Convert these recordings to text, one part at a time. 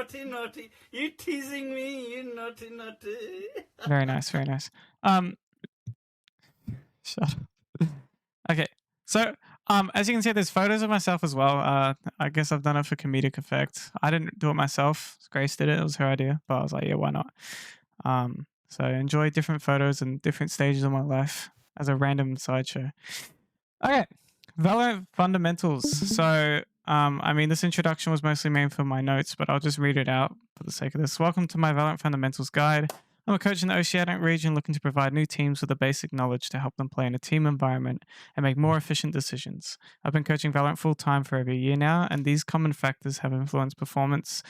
naughty, naughty. You teasing me, you naughty, naughty. Very nice, very nice. Shut up. Okay, so as you can see, there's photos of myself as well. I guess I've done it for comedic effect. I didn't do it myself. Grace did it. It was her idea, but I was like, yeah, why not? So enjoy different photos and different stages of my life as a random sideshow. Okay, Valorant fundamentals. So, I mean, this introduction was mostly made for my notes, but I'll just read it out for the sake of this. Welcome to my Valorant fundamentals guide. I'm a coach in the Oceanic region looking to provide new teams with the basic knowledge to help them play in a team environment and make more efficient decisions. I've been coaching Valorant full time for over a year now, and these common factors have influenced performance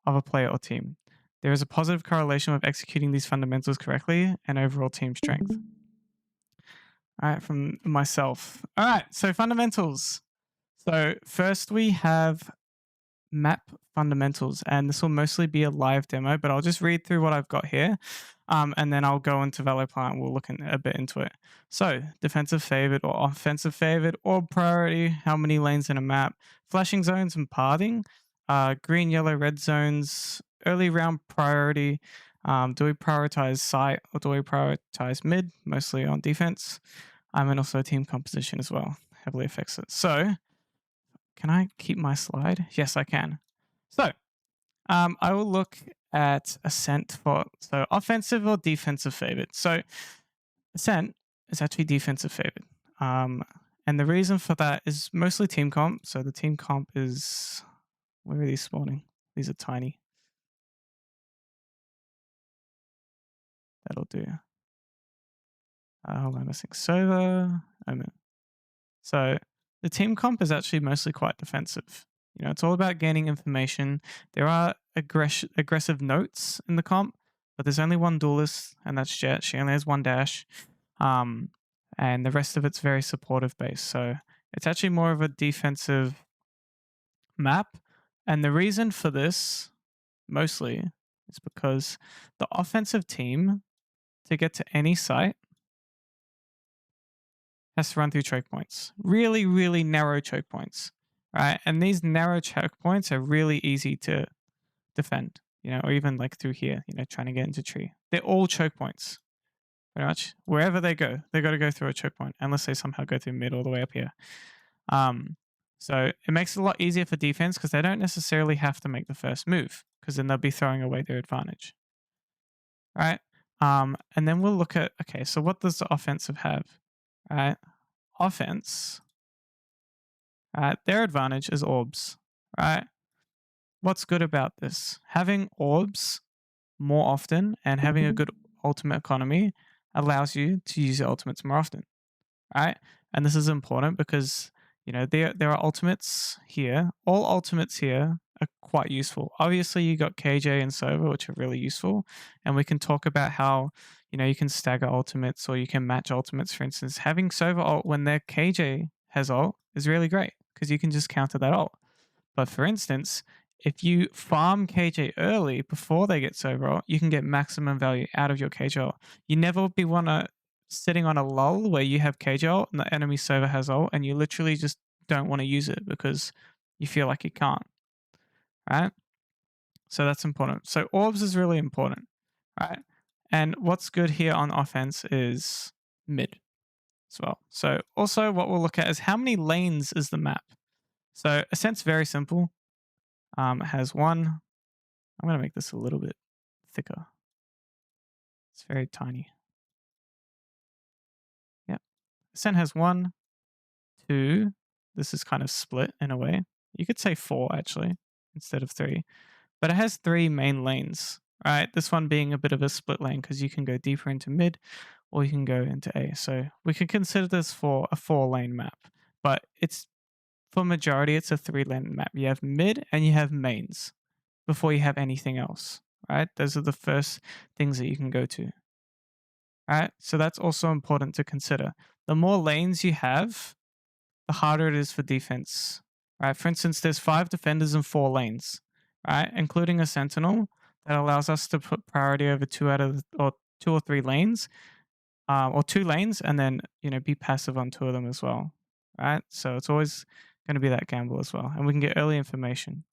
of a player or team. There is a positive correlation with executing these fundamentals correctly and overall team strength. All right, from myself. All right, so fundamentals. So first we have map fundamentals, and this will mostly be a live demo, but I'll just read through what I've got here, and then I'll go into Valorant and we'll look a bit into it. So defensive favored or offensive favored, or priority, how many lanes in a map, flashing zones and pathing, green, yellow, red zones, early round priority. Do we prioritize site or do we prioritize mid, mostly on defense? And also team composition as well heavily affects it. So can I keep my slide? Yes, I can. So I will look at Ascent for so offensive or defensive favored. So Ascent is actually defensive favored. And the reason for that is mostly team comp. So the team comp is, where are these spawning? These are tiny. That'll do. Hold on, I'm missing server. So the team comp is actually mostly quite defensive. You know, it's all about gaining information. There are aggressive notes in the comp, but there's only one duelist, and that's Jet. She only has one dash. And the rest of it's very supportive based. So it's actually more of a defensive map. And the reason for this, mostly, is because the offensive team, to get to any site, has to run through choke points. Really, really narrow choke points, right? And these narrow choke points are really easy to defend, you know, or even like through here, you know, trying to get into tree. They're all choke points, pretty much. Wherever they go, they got to go through a choke point, unless they somehow go through mid all the way up here. So it makes it a lot easier for defense because they don't necessarily have to make the first move, because then they'll be throwing away their advantage, right? And then we'll look at, okay, so what does the offensive have, right? Offense, right? Their advantage is orbs, right? What's good about this? Having orbs more often and having a good ultimate economy allows you to use your ultimates more often, right? And this is important because, you know, there are ultimates here. All ultimates here are quite useful. Obviously, you got KJ and Sova, which are really useful. And we can talk about how, you know, you can stagger ultimates or you can match ultimates. For instance, having Sova ult when their KJ has ult is really great because you can just counter that ult. But for instance, if you farm KJ early before they get Sova ult, you can get maximum value out of your KJ ult. You never be sitting on a lull where you have KJ ult and the enemy Sova has ult and you literally just don't want to use it because you feel like you can't, right? So that's important. So orbs is really important, right? And what's good here on offense is mid as well. So also what we'll look at is how many lanes is the map. So Ascent's very simple. It has one. I'm going to make this a little bit thicker. It's very tiny. Yep. Ascent has 1, 2. This is kind of split in a way. You could say 4 actually, instead of 3. But it has 3 main lanes, right? This one being a bit of a split lane because you can go deeper into mid or you can go into A. So we could consider this for a 4-lane map. But it's, for majority, it's a 3-lane map. You have mid and you have mains before you have anything else, right? Those are the first things that you can go to. Right? So that's also important to consider. The more lanes you have, the harder it is for defense. Right? For instance, there's 5 defenders and 4 lanes, right? Including a sentinel that allows us to put priority over 2 or 3 lanes, or 2 lanes, and then, you know, be passive on 2 of them as well. Right? So it's always going to be that gamble as well. And we can get early information.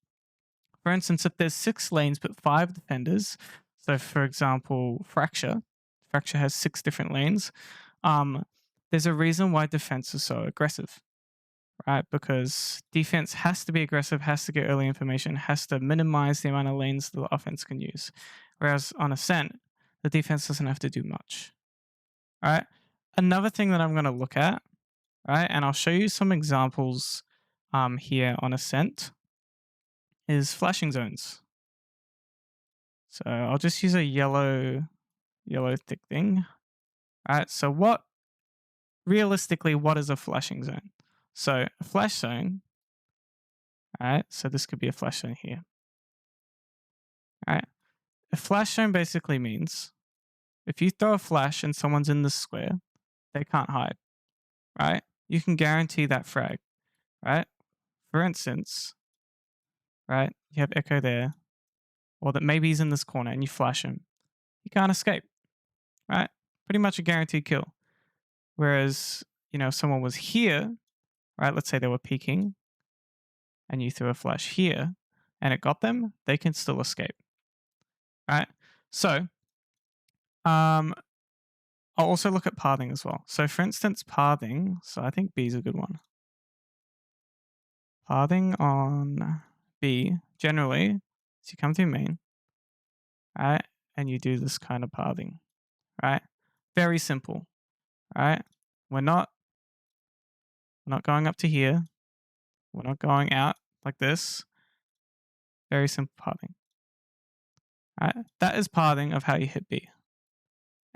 For instance, if there's 6 lanes but 5 defenders, so for example, Fracture has 6 different lanes, there's a reason why defense is so aggressive, right? Because defense has to be aggressive, has to get early information, has to minimize the amount of lanes the offense can use. Whereas on Ascent, the defense doesn't have to do much, right? Another thing that I'm going to look at, right, and I'll show you some examples here on Ascent, is flashing zones. So I'll just use a yellow thick thing. All right, so realistically, what is a flashing zone? So a flash zone, all right, so this could be a flash zone here. All right, a flash zone basically means if you throw a flash and someone's in the square, they can't hide, right? You can guarantee that frag, right? For instance, right, you have Echo there, or that maybe he's in this corner and you flash him. He can't escape, right? Pretty much a guaranteed kill. Whereas, if someone was here, right, let's say they were peeking and you threw a flash here and it got them, they can still escape, right? So, I'll also look at pathing as well. So for instance, pathing, so I think B is a good one. Pathing on B, generally, so you come through main, right, and you do this kind of pathing, right? Very simple, right? We're not going up to here. We're not going out like this. Very simple pathing. Right? That is pathing of how you hit B.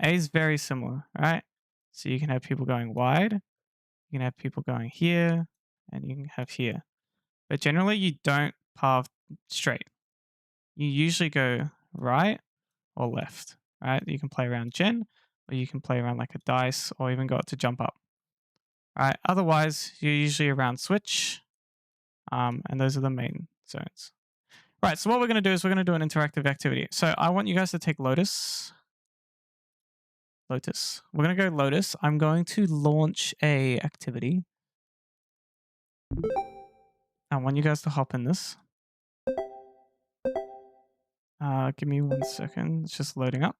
A is very similar, right? So you can have people going wide, you can have people going here, and you can have here. But generally, you don't path straight. You usually go right or left, right? You can play around gen, or you can play around like a dice, or even go up to jump up. Right? Otherwise, you're usually around switch, and those are the main zones. Right, so what we're going to do is we're going to do an interactive activity. So I want you guys to take Lotus. We're going to go Lotus. I'm going to launch a activity. I want you guys to hop in this. Give me 1 second. It's just loading up.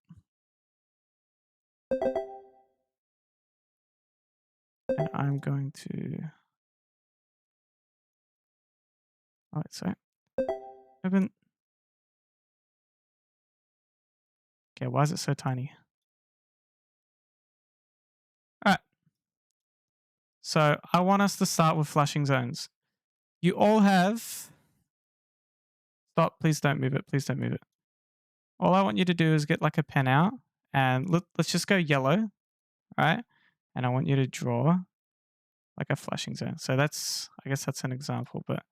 And I'm going to... Oh, sorry. Open. Okay, why is it so tiny? All right. So I want us to start with flashing zones. You all have... Stop. Please don't move it. Please don't move it. All I want you to do is get like a pen out and let's just go yellow, right? And I want you to draw like a flashing zone. So I guess that's an example, but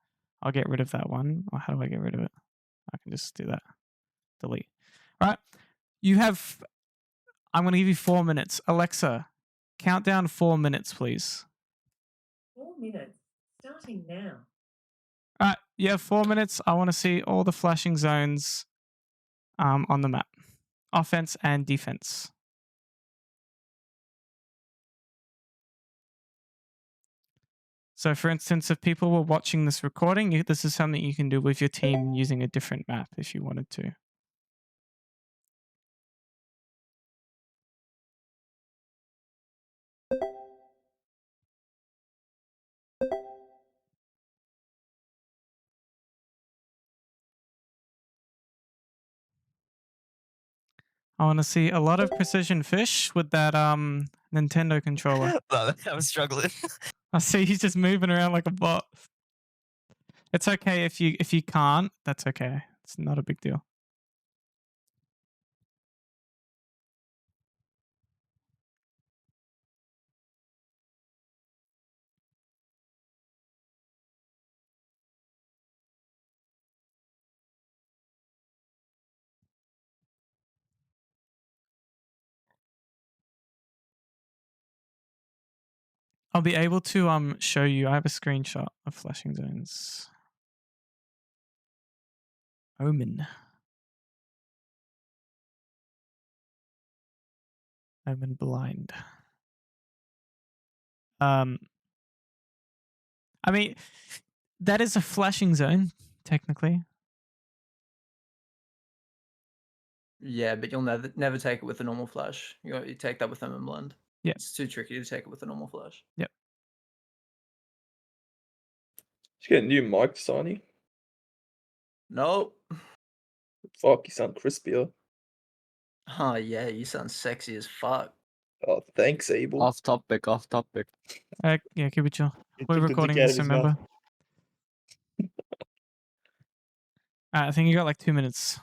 I'll get rid of that one. Or how do I get rid of it? I can just do that. Delete. All right. I'm going to give you 4 minutes. Alexa, count down 4 minutes, please. 4 minutes, starting now. All right. You have 4 minutes. I want to see all the flashing zones on the map. Offense and defense. So for instance, if people were watching this recording, this is something you can do with your team using a different map if you wanted to. I want to see a lot of precision fish with that Nintendo controller. I'm struggling. I see he's just moving around like a bot. It's okay if you can't. That's okay. It's not a big deal. I'll be able to show you. I have a screenshot of flashing zones. Omen blind. I mean, that is a flashing zone technically, Yeah, but you'll never take it with a normal flash. You take that with them and blend. Yeah. It's too tricky to take it with a normal flash. Yep. Did you get a new mic, Sonny? Nope. Fuck, you sound crispier. Oh yeah, you sound sexy as fuck. Oh, thanks, Abel. Off topic, off topic. Yeah, keep it chill. He We're took the dick recording out of this, his mouth. remember? I think you got like 2 minutes.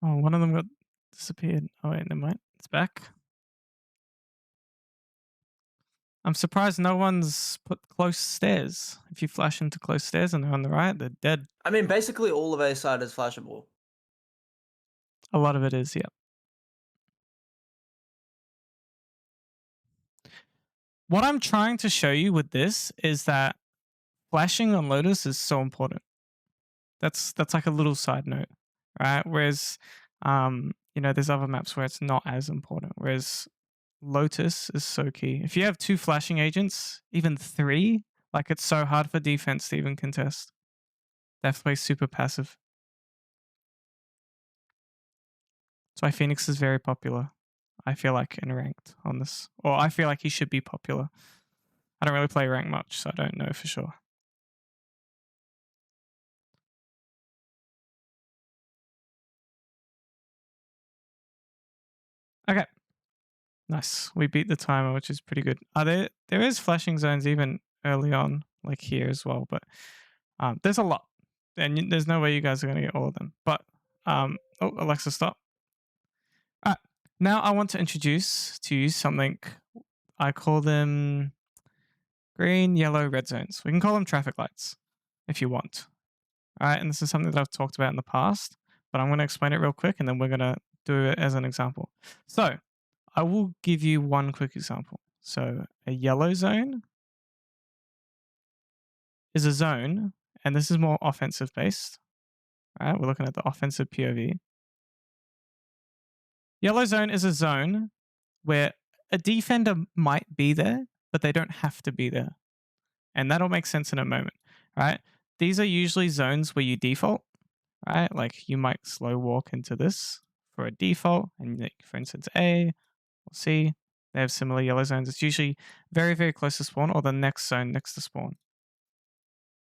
Oh, one of them got disappeared. Oh wait, never mind. It's back. I'm surprised no one's put close stairs. If you flash into close stairs and they're on the right, they're dead. I mean, basically all of A side is flashable. A lot of it is, yeah. What I'm trying to show you with this is that flashing on Lotus is so important. That's like a little side note, right? Whereas, there's other maps where it's not as important. Whereas Lotus is so key. If you have 2 flashing agents, even 3, like it's so hard for defense to even contest. That plays super passive. That's why Phoenix is very popular. I feel like in ranked on this, or I feel like he should be popular. I don't really play rank much, so I don't know for sure. Okay. Nice. We beat the timer, which is pretty good. There is flashing zones even early on, like here as well, but there's a lot. And there's no way you guys are going to get all of them. But, Alexa, stop. All right. Now I want to introduce to you something. I call them green, yellow, red zones. We can call them traffic lights if you want. All right. And this is something that I've talked about in the past, but I'm going to explain it real quick and then we're going to do it as an example. So I will give you one quick example. So a yellow zone is a zone, and this is more offensive based. All right. We're looking at the offensive POV. Yellow zone is a zone where a defender might be there, but they don't have to be there. And that'll make sense in a moment, right? These are usually zones where you default, right? Like you might slow walk into this for a default, and for instance, A or C, they have similar yellow zones. It's usually very, very close to spawn or the next zone next to spawn,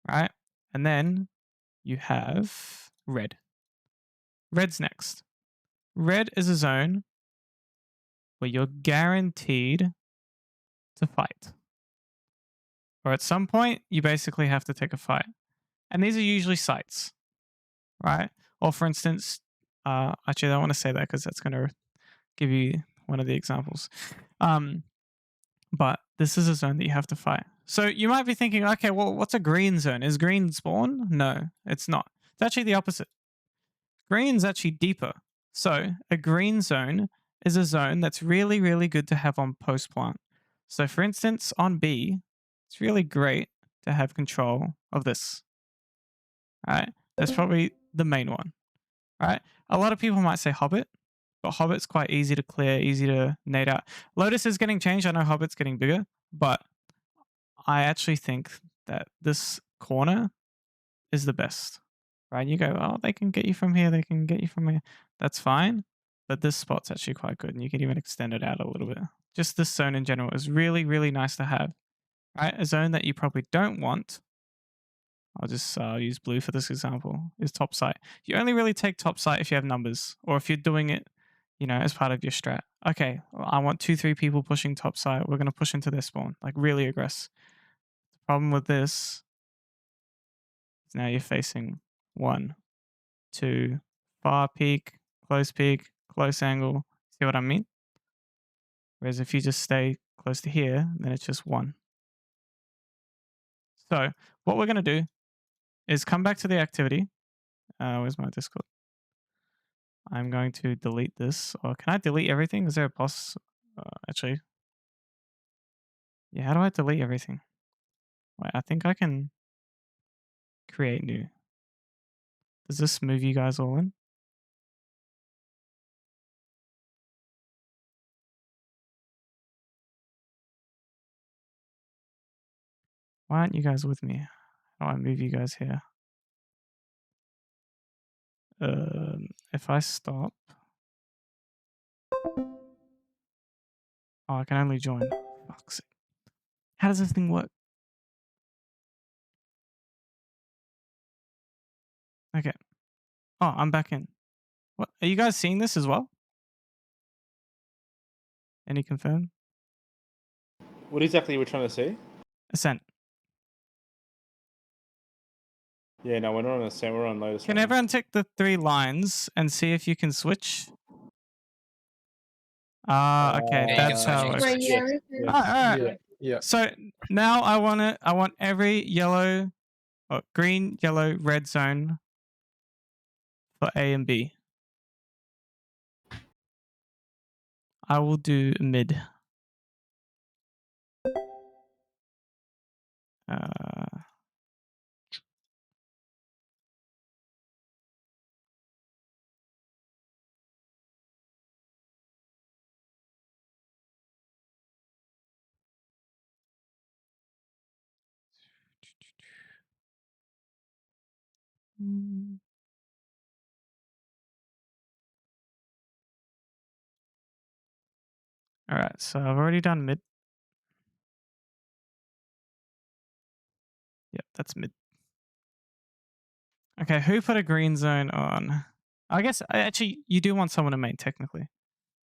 right? And then you have red. Red's next. Red is a zone where you're guaranteed to fight. Or at some point, you basically have to take a fight. And these are usually sites, right? Or for instance, actually, I don't want to say that because that's going to give you one of the examples. But this is a zone that you have to fight. So you might be thinking, okay, well, what's a green zone? Is green spawn? No, it's not. It's actually the opposite. Green's actually deeper. So a green zone is a zone that's really, really good to have on post plant. So for instance, on B, it's really great to have control of this. All right. That's probably the main one. All right. A lot of people might say Hobbit, but Hobbit's quite easy to clear, easy to nade out. Lotus is getting changed. I know Hobbit's getting bigger, but I actually think that this corner is the best. Right? You go, oh, they can get you from here, they can get you from here. That's fine. But this spot's actually quite good, and you can even extend it out a little bit. Just this zone in general is really, really nice to have. Right? A zone that you probably don't want, I'll just use blue for this example, is top site. You only really take top site if you have numbers, or if you're doing it, as part of your strat. Okay, I want 2-3 people pushing top site. We're going to push into their spawn, like really aggressive. The problem with this is now you're facing 1, 2, far peak, close angle, See what I mean? Whereas if you just stay close to here, then it's just 1. So what we're going to do is come back to the activity. Where's my Discord? I'm going to delete this. Or can I delete everything? Is there a actually? Yeah, how do I delete everything? Wait, I think I can create new. Does this move you guys all in? Why aren't you guys with me? How do I move you guys here? If I stop. Oh, I can only join. Fuck's sake. How does this thing work? Okay. Oh, I'm back in. What? Are you guys seeing this as well? Any confirm? What exactly are we trying to see? Ascent. Yeah, no, we're not on Ascent, we're on Lotus. Can everyone tick the 3 lines and see if you can switch? Okay, Yeah, that's how it works. Right, yeah. Yes. Alright. Yeah. So now I want every yellow, green, yellow, red zone for A and B. I will do mid. Alright, so I've already done mid. Yep, that's mid. Okay, who put a green zone on? I guess, actually, you do want someone to main, technically.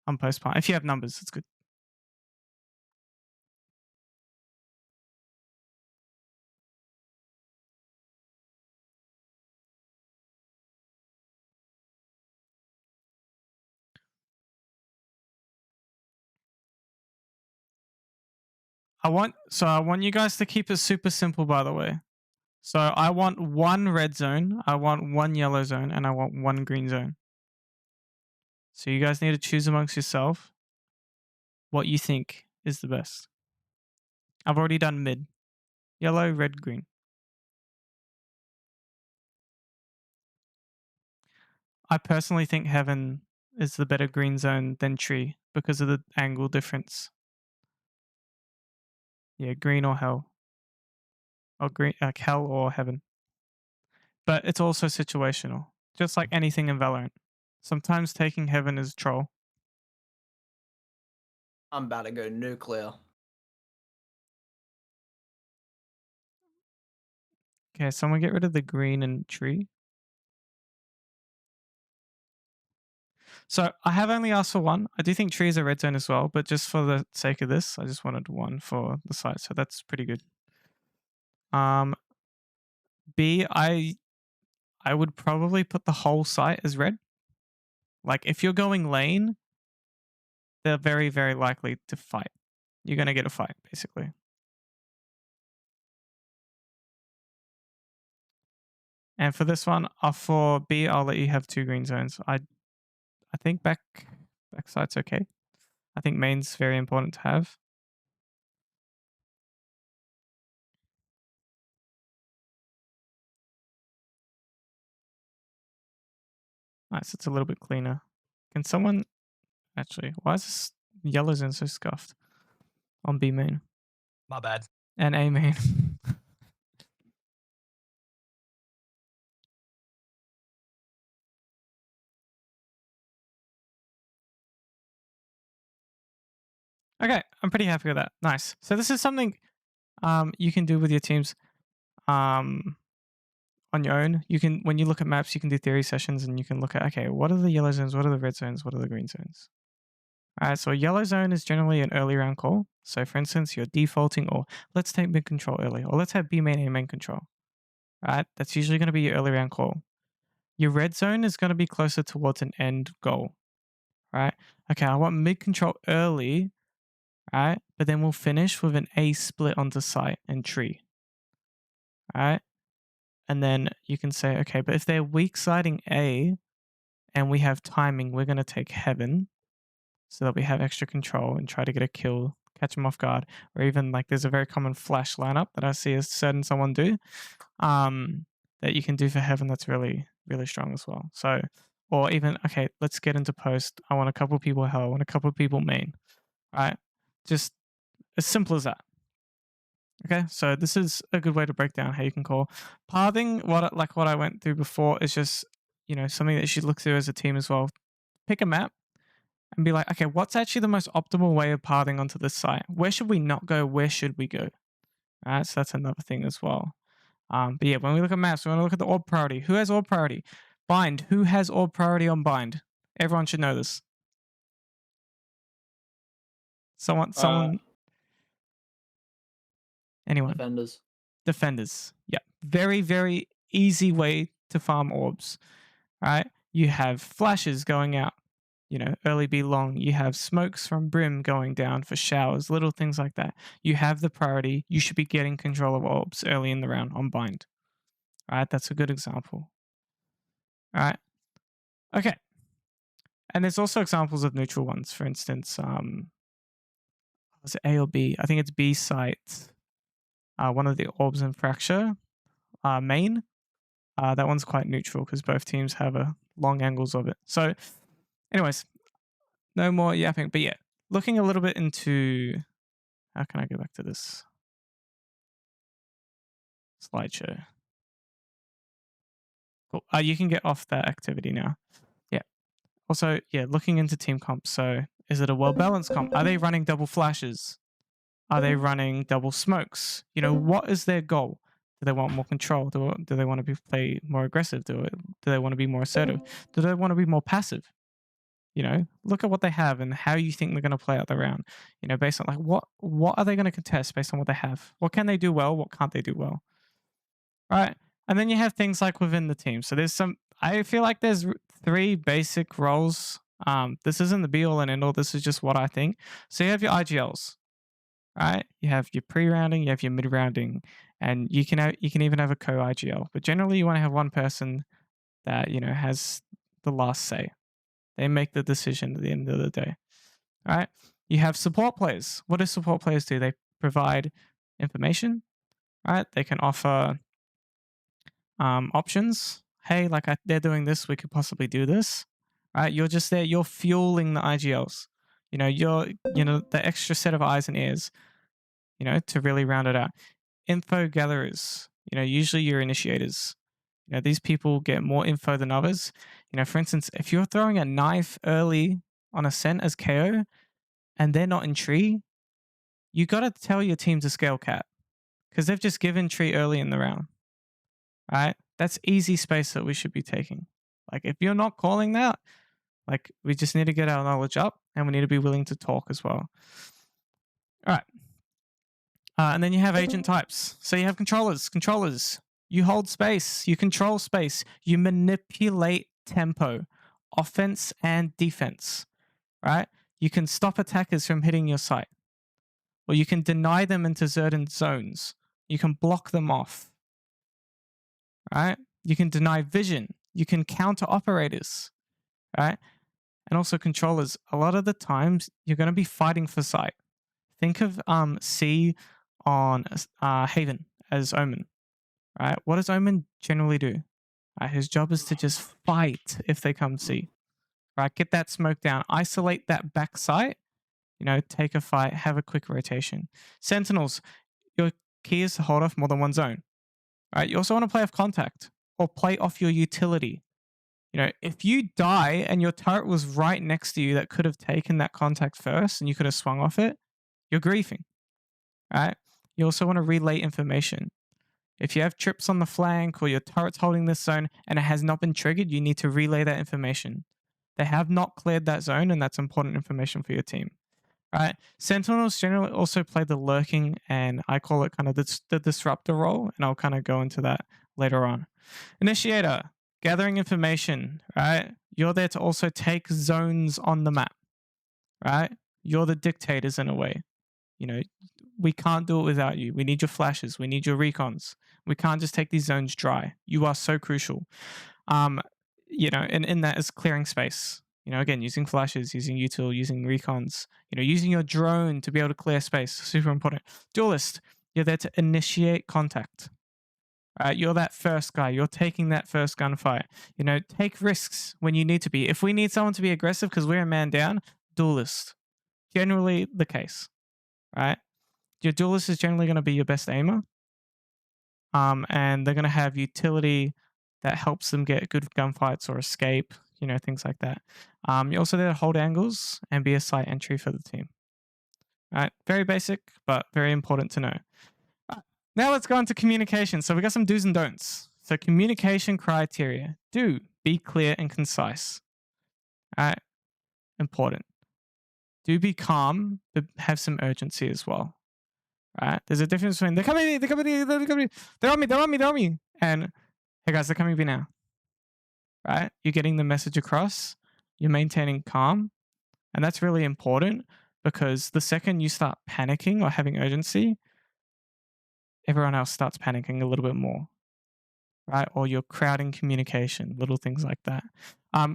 On postpone. If you have numbers, it's good. I want you guys to keep it super simple, by the way. So I want 1 red zone, I want 1 yellow zone, and I want 1 green zone. So you guys need to choose amongst yourself what you think is the best. I've already done mid. Yellow, red, green. I personally think heaven is the better green zone than tree because of the angle difference. Yeah, green or hell. Or green, like hell or heaven. But it's also situational, just like anything in Valorant. Sometimes taking heaven is troll. I'm about to go nuclear. Okay, someone get rid of the green and tree. So I have only asked for 1. I do think tree is a red zone as well, but just for the sake of this, I just wanted 1 for the site. So that's pretty good. B, I would probably put the whole site as red. Like if you're going lane, they're very, very likely to fight. You're going to get a fight, basically. And for this one, for B, I'll let you have 2 green zones. I think backside's okay. I think main's very important to have. Nice, it's a little bit cleaner. Can someone actually? Why is this yellow zone so scuffed on B main My bad. and A main? Okay, I'm pretty happy with that. Nice. So this is something you can do with your teams on your own. You can, when you look at maps, you can do theory sessions and you can look at, okay, what are the yellow zones? What are the red zones? What are the green zones? All right, so a yellow zone is generally an early round call. So for instance, you're defaulting, or let's take mid control early, or let's have B main, A main control. All right, that's usually going to be your early round call. Your red zone is going to be closer towards an end goal. right? Okay, I want mid control early, right? But then we'll finish with an A split onto site and tree, right? And then you can say, okay, but if they're weak siding A and we have timing, we're going to take heaven so that we have extra control and try to get a kill, catch them off guard. Or even like there's a very common flash lineup that I see a certain someone do that you can do for heaven that's really, really strong as well. So, or even, okay, let's get into post. I want a couple people hell, I want a couple people main, right? Just as simple as that. Okay, so this is a good way to break down how you can call pathing. What I went through before is just something that you should look through as a team as well. Pick a map and be like, okay, what's actually the most optimal way of pathing onto this site? Where should we not go? Where should we go? All right, so that's another thing as well. But yeah, when we look at maps, we want to look at the orb priority. Who has orb priority? Bind. Who has orb priority on bind? Everyone should know this. Someone. Anyone? Defenders. Defenders. Yeah. Very, very easy way to farm orbs. Right? You have flashes going out, early be long. You have smokes from brim going down for showers, little things like that. You have the priority. You should be getting control of orbs early in the round on bind. All right? That's a good example. All right? Okay. And there's also examples of neutral ones. For instance, was it A or B? I think it's B site. One of the orbs in fracture main. That one's quite neutral because both teams have long angles of it. So, anyways, no more yapping. But yeah, looking a little bit into how can I go back to this slideshow? Cool. You can get off that activity now. Yeah. Also, yeah, looking into team comp. So, is it a well balanced comp? Are they running double flashes? Are they running double smokes? What is their goal? Do they want more control? Do they want to play more aggressive? Do they want to be more assertive? Do they want to be more passive? Look at what they have and how you think they're going to play out the round. Based on like what are they going to contest based on what they have? What can they do well? What can't they do well? All right. And then you have things like within the team. So I feel like there's 3 basic roles. This isn't the be all and end all. This is just what I think. So you have your IGLs. Right, you have your pre-rounding, you have your mid-rounding, and you can even have a co-IGL. But generally, you want to have one person that has the last say. They make the decision at the end of the day. All right, you have support players. What do support players do? They provide information. Right, they can offer options. Hey, they're doing this, we could possibly do this. Right, you're just there. You're fueling the IGLs. You're the extra set of eyes and ears. To really round it out. Info gatherers, usually your initiators. These people get more info than others. For instance, if you're throwing a knife early on ascent as KO and they're not in tree, you got to tell your team to scale cat because they've just given tree early in the round. Right? That's easy space that we should be taking. Like if you're not calling that, we just need to get our knowledge up and we need to be willing to talk as well. All right. And then you have agent types. So you have controllers. Controllers, you hold space, you control space, you manipulate tempo, offense and defense, right? You can stop attackers from hitting your site, or you can deny them into certain zones. You can block them off, right? You can deny vision. You can counter operators, right? And also controllers. A lot of the times you're going to be fighting for site. Think of C on Haven as Omen, right? What does Omen generally do? His job is to just fight if they come C, right? Get that smoke down, isolate that back site, take a fight, have a quick rotation. Sentinels, your key is to hold off more than one zone, right? You also want to play off contact or play off your utility. If you die and your turret was right next to you that could have taken that contact first and you could have swung off it, you're griefing, right? You also want to relay information. If you have trips on the flank or your turret's holding this zone and it has not been triggered, you need to relay that information. They have not cleared that zone, and that's important information for your team. Right? Sentinels generally also play the lurking, and I call it kind of the disruptor role, and I'll kind of go into that later on. Initiator, gathering information, right? You're there to also take zones on the map, right? You're the dictators in a way. You know, we can't do it without you. We need your flashes. We need your recons. We can't just take these zones dry. You are so crucial. You know, and in that is clearing space. You know, again, using flashes, using util, using recons, you know, using your drone to be able to clear space. Super important. Duelist, you're there to initiate contact. You're that first guy. You're taking that first gunfight. You know, take risks when you need to be. If we need someone to be aggressive because we're a man down, duelist. Generally the case, right? Your duelist is generally going to be your best aimer. And they're going to have utility that helps them get good gunfights or escape, you know, things like that. You're also there to hold angles and be a site entry for the team. Right? Very basic, but very important to know. Now let's go into communication. So we got some do's and don'ts. So communication criteria. Do be clear and concise. All right? Important. Do be calm, but have some urgency as well. Right? There's a difference between they're coming, they're coming, they're coming, they're on me, they're on me, they're on me, and hey guys, they're coming me now. Right? You're getting the message across. You're maintaining calm, and that's really important because the second you start panicking or having urgency, everyone else starts panicking a little bit more. Right? Or you're crowding communication, little things like that.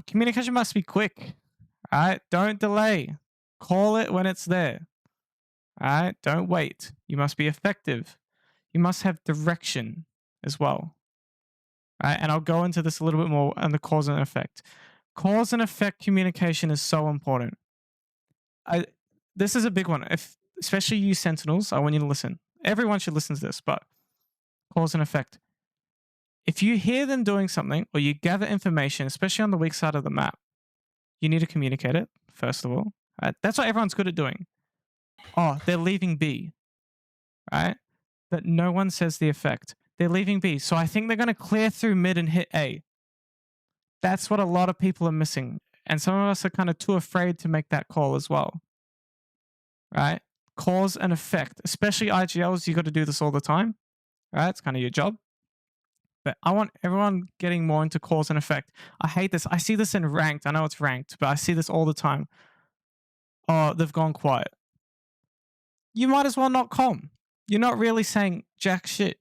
Communication must be quick. Right? Don't delay. Call it when it's there. All right, don't wait. You must be effective. You must have direction as well. All right, and I'll go into this a little bit more on the cause and effect. Cause and effect communication is so important. This is a big one. Especially you Sentinels, I want you to listen. Everyone should listen to this, but cause and effect. If you hear them doing something or you gather information, especially on the weak side of the map, you need to communicate it, first of all. All right? That's what everyone's good at doing. Oh, they're leaving B, right? But no one says the effect. They're leaving B. So I think they're going to clear through mid and hit A. That's what a lot of people are missing. And some of us are kind of too afraid to make that call as well, right? Cause and effect, especially IGLs, you got to do this all the time, right? It's kind of your job. But I want everyone getting more into cause and effect. I hate this. I see this in ranked. I know it's ranked, but I see this all the time. Oh, they've gone quiet. You might as well not com. You're not really saying jack shit.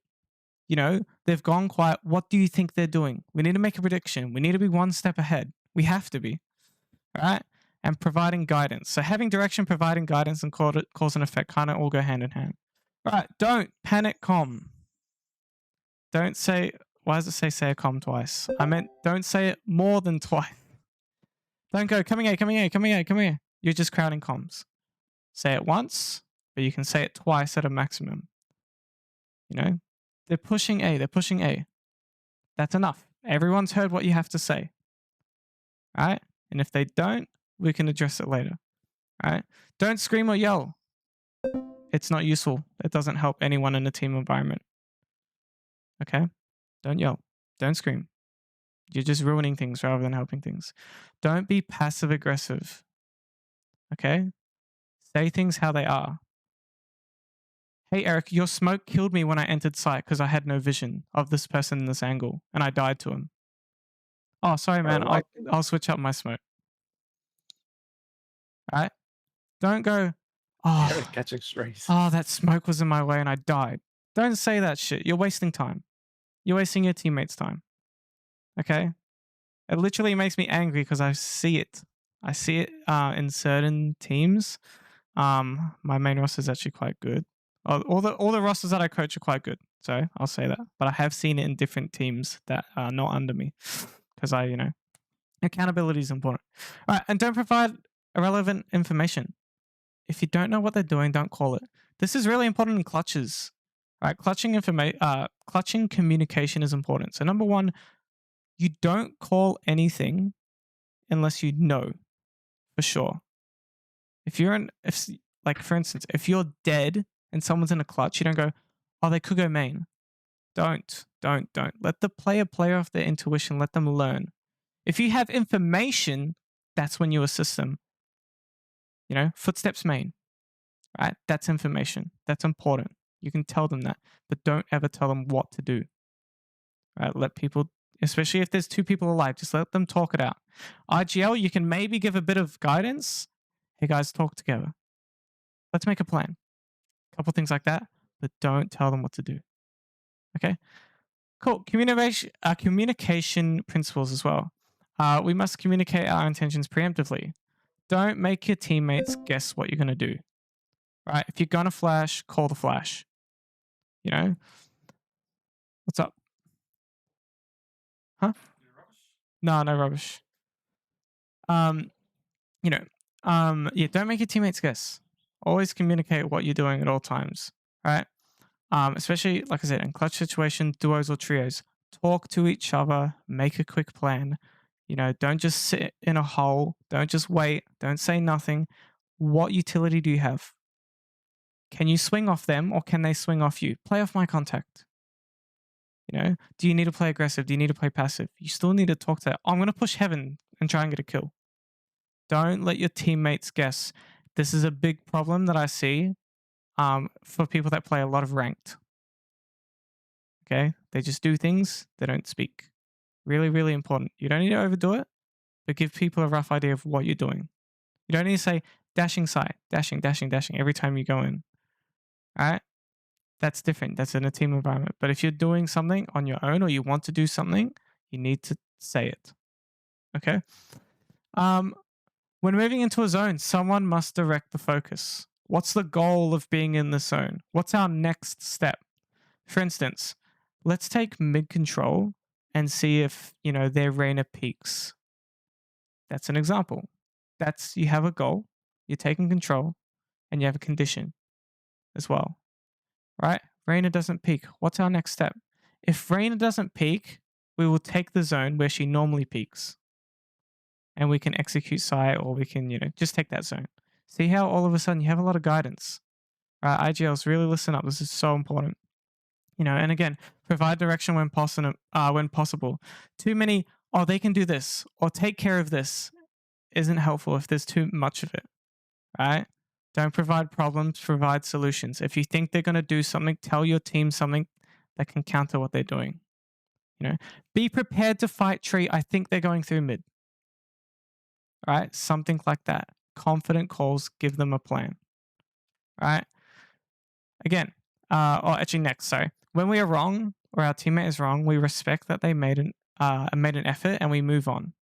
You know, they've gone quiet. What do you think they're doing? We need to make a prediction. We need to be one step ahead. We have to be. All right? And providing guidance. So having direction, providing guidance, and cause and effect kind of all go hand in hand. All right. Don't panic com. Don't say, why does it say a com twice? I meant don't say it more than twice. Don't go, coming A, coming A, coming A, coming A. You're just crowding comms. Say it once, but you can say it twice at a maximum. You know? They're pushing A. They're pushing A. That's enough. Everyone's heard what you have to say. All right? And if they don't, we can address it later. All right? Don't scream or yell. It's not useful. It doesn't help anyone in a team environment. Okay? Don't yell. Don't scream. You're just ruining things rather than helping things. Don't be passive aggressive. Okay? Say things how they are. Hey, Eric, your smoke killed me when I entered site because I had no vision of this person in this angle and I died to him. Oh, sorry, man. I'll switch up my smoke. All right? Don't go, oh, Catching strays. oh, that smoke was in my way and I died. Don't say that shit. You're wasting time. You're wasting your teammates' time. Okay? It literally makes me angry because I see it. I see it in certain teams. My main roster is actually quite good. All the rosters that I coach are quite good, so I'll say that. But I have seen it in different teams that are not under me, because accountability is important. All right, and don't provide irrelevant information. If you don't know what they're doing, don't call it. This is really important in clutches. All right, clutching communication is important. So number one, you don't call anything unless you know for sure. Like for instance, if you're dead and someone's in a clutch, you don't go, oh, they could go main. Don't. Let the player off their intuition. Let them learn. If you have information, that's when you assist them. You know, footsteps main, right? That's information. That's important. You can tell them that, but don't ever tell them what to do. Right? Let people especially if there's two people alive. Just let them talk it out. IGL, you can maybe give a bit of guidance. Hey guys, talk together. Let's make a plan. A couple things like that, but don't tell them what to do. Okay? Cool. Communication principles as well. We must communicate our intentions preemptively. Don't make your teammates guess what you're going to do. Right? If you're going to flash, call the flash. You know? What's up? Huh? No rubbish. Yeah, don't make your teammates guess. Always communicate what you're doing at all times, right? Especially, like I said, in clutch situations, duos or trios, talk to each other, make a quick plan. Don't just sit in a hole. Don't just wait. Don't say nothing. What utility do you have? Can you swing off them or can they swing off you? Play off my contact. Do you need to play aggressive? Do you need to play passive? You still need to talk to that. I'm going to push heaven and try and get a kill. Don't let your teammates guess. This is a big problem that I see for people that play a lot of ranked. Okay? They just do things, they don't speak. Really, really important. You don't need to overdo it, but give people a rough idea of what you're doing. You don't need to say dashing side, dashing every time you go in. All right? That's different. That's in a team environment. But if you're doing something on your own or you want to do something, you need to say it. Okay? When moving into a zone, someone must direct the focus. What's the goal of being in the zone? What's our next step? For instance, let's take mid control and see if, their Reyna peaks. That's an example. You have a goal, you're taking control, and you have a condition as well. Right? Reyna doesn't peak. What's our next step? If Reyna doesn't peak, we will take the zone where she normally peaks. And we can execute Psy, or we can, just take that zone. See how all of a sudden you have a lot of guidance. Right? IGLs, really listen up. This is so important. And again, provide direction when possible. Too many, they can do this, or take care of this, isn't helpful if there's too much of it. Right? Don't provide problems, provide solutions. If you think they're going to do something, tell your team something that can counter what they're doing. Be prepared to fight tree. I think they're going through mid. Right? Something like that. Confident calls, give them a plan. Right? Again, next, sorry. When we are wrong or our teammate is wrong, we respect that they made an effort and we move on.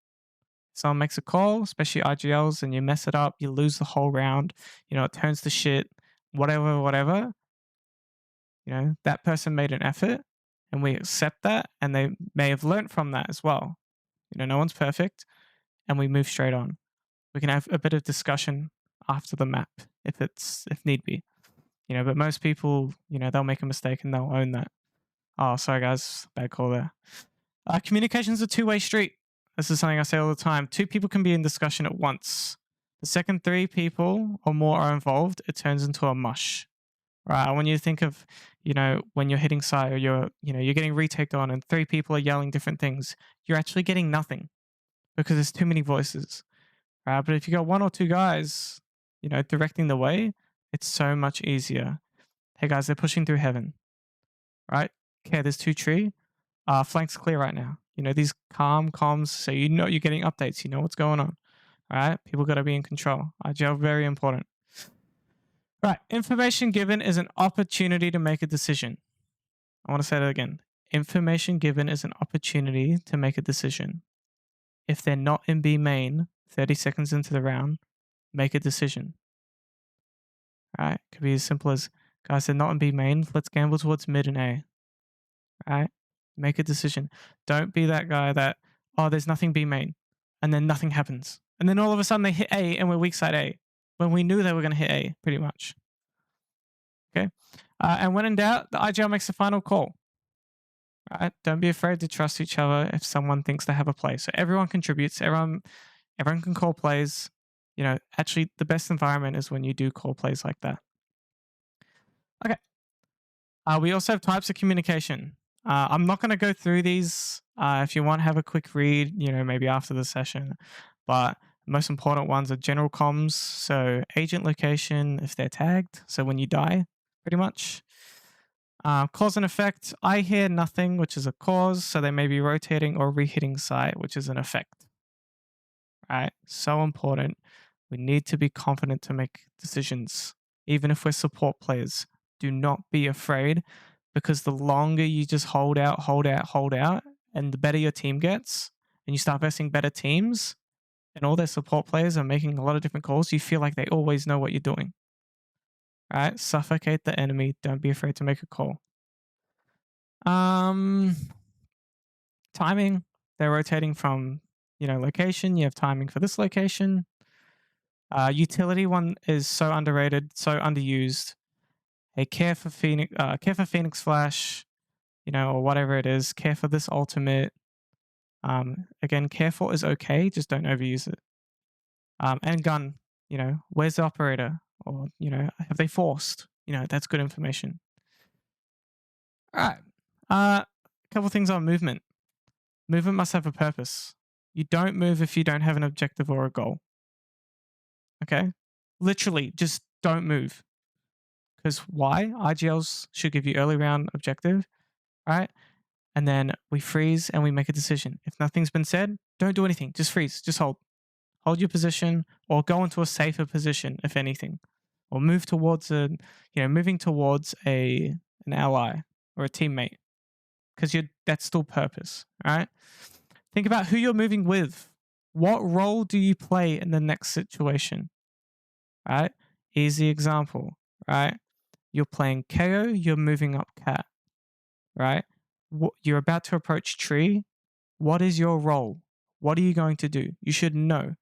Someone makes a call, especially IGLs, and you mess it up, you lose the whole round, it turns to shit, whatever. That person made an effort and we accept that, and they may have learned from that as well. No one's perfect, and we move straight on. We can have a bit of discussion after the map if need be. But most people, they'll make a mistake and they'll own that. Oh, sorry guys, bad call there. Communication's a two-way street. This is something I say all the time. Two people can be in discussion at once. The second three people or more are involved, it turns into a mush. Right? When you think of, when you're hitting side or you're getting retaked on and three people are yelling different things, you're actually getting nothing because there's too many voices. Right? But if you got one or two guys, directing the way, it's so much easier. Hey guys, they're pushing through heaven. Right? Okay, there's two tree. Flank's clear right now. These calm comms, so you're getting updates. You know what's going on. All right? People got to be in control. IGL, very important. Right. Information given is an opportunity to make a decision. I want to say that again. Information given is an opportunity to make a decision. If they're not in B main 30 seconds into the round, make a decision. All right? Could be as simple as, guys, they're not in B main. Let's gamble towards mid and A. All right? Make a decision. Don't be that guy that, there's nothing B main, and then nothing happens. And then all of a sudden they hit A and we're weak side A, when we knew they were going to hit A, pretty much. Okay? And when in doubt, the IGL makes the final call. Right? Don't be afraid to trust each other if someone thinks they have a play. So everyone contributes. Everyone can call plays. Actually, the best environment is when you do call plays like that. Okay. We also have types of communication. I'm not going to go through these. If you want, have a quick read, maybe after the session. But the most important ones are general comms. So agent location, if they're tagged. So when you die, pretty much. Cause and effect. I hear nothing, which is a cause. So they may be rotating or rehitting site, which is an effect. Right? So important. We need to be confident to make decisions, even if we're support players. Do not be afraid, because the longer you just hold out, and the better your team gets, and you start versing better teams, and all their support players are making a lot of different calls, you feel like they always know what you're doing. Right? Suffocate the enemy. Don't be afraid to make a call. Timing. They're rotating from, location. You have timing for this location. Utility one is so underrated, so underused. Hey, care for Phoenix Flash, or whatever it is. Care for this ultimate. Again, careful is okay, just don't overuse it. And gun, where's the operator? Or, have they forced? That's good information. All right. A couple things on movement. Movement must have a purpose. You don't move if you don't have an objective or a goal. Okay? Literally, just don't move. Because why? IGLs should give you early round objective, right? And then we freeze and we make a decision. If nothing's been said, don't do anything. Just freeze. Just hold. Hold your position, or go into a safer position, if anything. Or move towards moving towards an ally or a teammate. Because that's still purpose, all right? Think about who you're moving with. What role do you play in the next situation? Right? Easy example, right? You're playing KO, you're moving up cat, right? You're about to approach tree. What is your role? What are you going to do? You should know.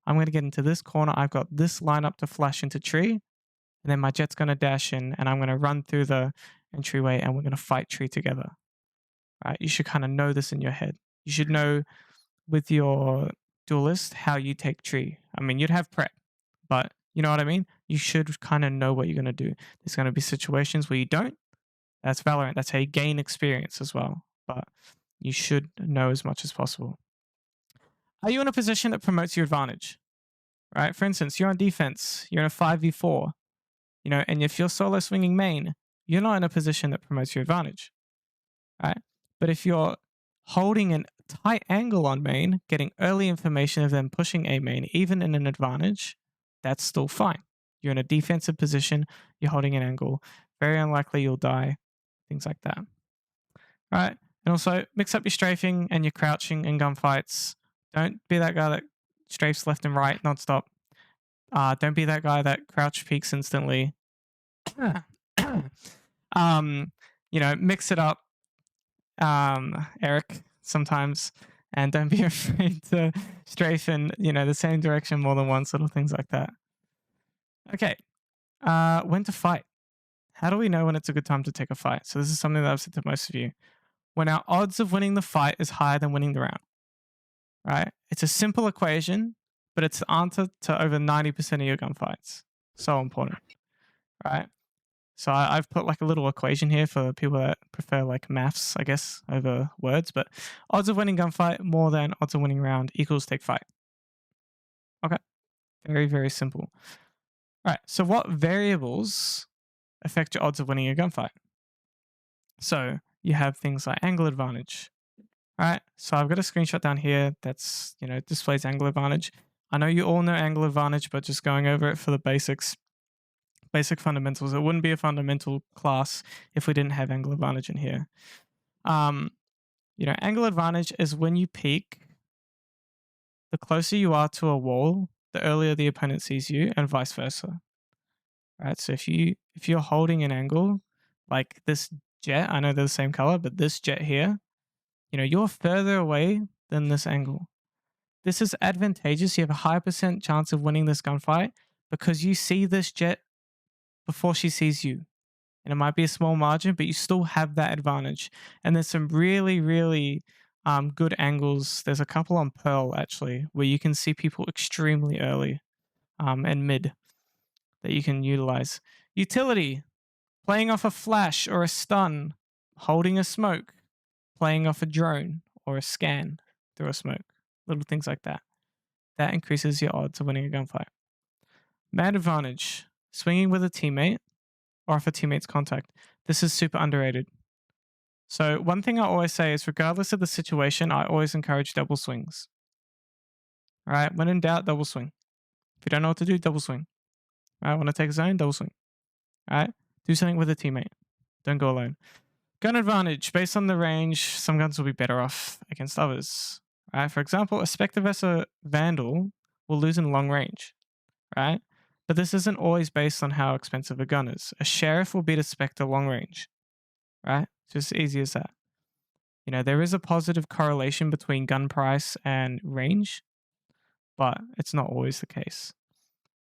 I'm going to get into this corner. I've got this lineup to flash into tree. And then my jet's going to dash in, and I'm going to run through the entryway, and we're going to fight tree together. Right? You should kind of know this in your head. You should know with your duelist how you take tree. I mean, you'd have prep, but you know what I mean? You should kind of know what you're going to do. There's going to be situations where you don't. That's Valorant. That's how you gain experience as well. But you should know as much as possible. Are you in a position that promotes your advantage? Right? For instance, you're on defense. You're in a 5v4. And if you're solo swinging main, you're not in a position that promotes your advantage. Right? But if you're holding a tight angle on main, getting early information of them pushing A main, even in an advantage, that's still fine. You're in a defensive position, you're holding an angle, very unlikely you'll die, things like that. Right? And also, mix up your strafing and your crouching in gunfights. Don't be that guy that strafes left and right nonstop. Don't be that guy that crouch peeks instantly. Mix it up, Eric, sometimes, and don't be afraid to strafe in, the same direction more than once, little things like that. Okay. When to fight. How do we know when it's a good time to take a fight? So this is something that I've said to most of you. When our odds of winning the fight is higher than winning the round. Right? It's a simple equation, but it's the answer to over 90% of your gunfights. So important. Right? So I've put like a little equation here for people that prefer like maths, I guess, over words. But odds of winning gunfight more than odds of winning round equals take fight. Okay. Very, very simple. All right. So what variables affect your odds of winning a gunfight? So you have things like angle advantage. All right. So I've got a screenshot down here that's, displays angle advantage. I know you all know angle advantage, but just going over it for the basics. Basic fundamentals. It wouldn't be a fundamental class if we didn't have angle advantage in here. Angle advantage is when you peek, the closer you are to a wall, the earlier the opponent sees you, and vice versa. Right? So if you're holding an angle, like this jet, I know they're the same color, but this jet here, you're further away than this angle. This is advantageous. You have a high % chance of winning this gunfight because you see this jet before she sees you. And it might be a small margin, but you still have that advantage. And there's some really, really good angles. There's a couple on Pearl, actually, where you can see people extremely early and mid that you can utilize. Utility, playing off a flash or a stun, holding a smoke, playing off a drone or a scan through a smoke, little things like that. That increases your odds of winning a gunfight. Man advantage, swinging with a teammate or offer teammates contact. This is super underrated. So one thing I always say is, regardless of the situation, I always encourage double swings. All right, when in doubt, double swing. If you don't know what to do, double swing. All right, want to take a zone, double swing. All right, do something with a teammate. Don't go alone. Gun advantage. Based on the range, some guns will be better off against others. All right, for example, a Spectre versus a Vandal will lose in long range. Right, but this isn't always based on how expensive a gun is. A Sheriff will beat a Spectre long range. Right, just easy as that. You know, there is a positive correlation between gun price and range, but it's not always the case.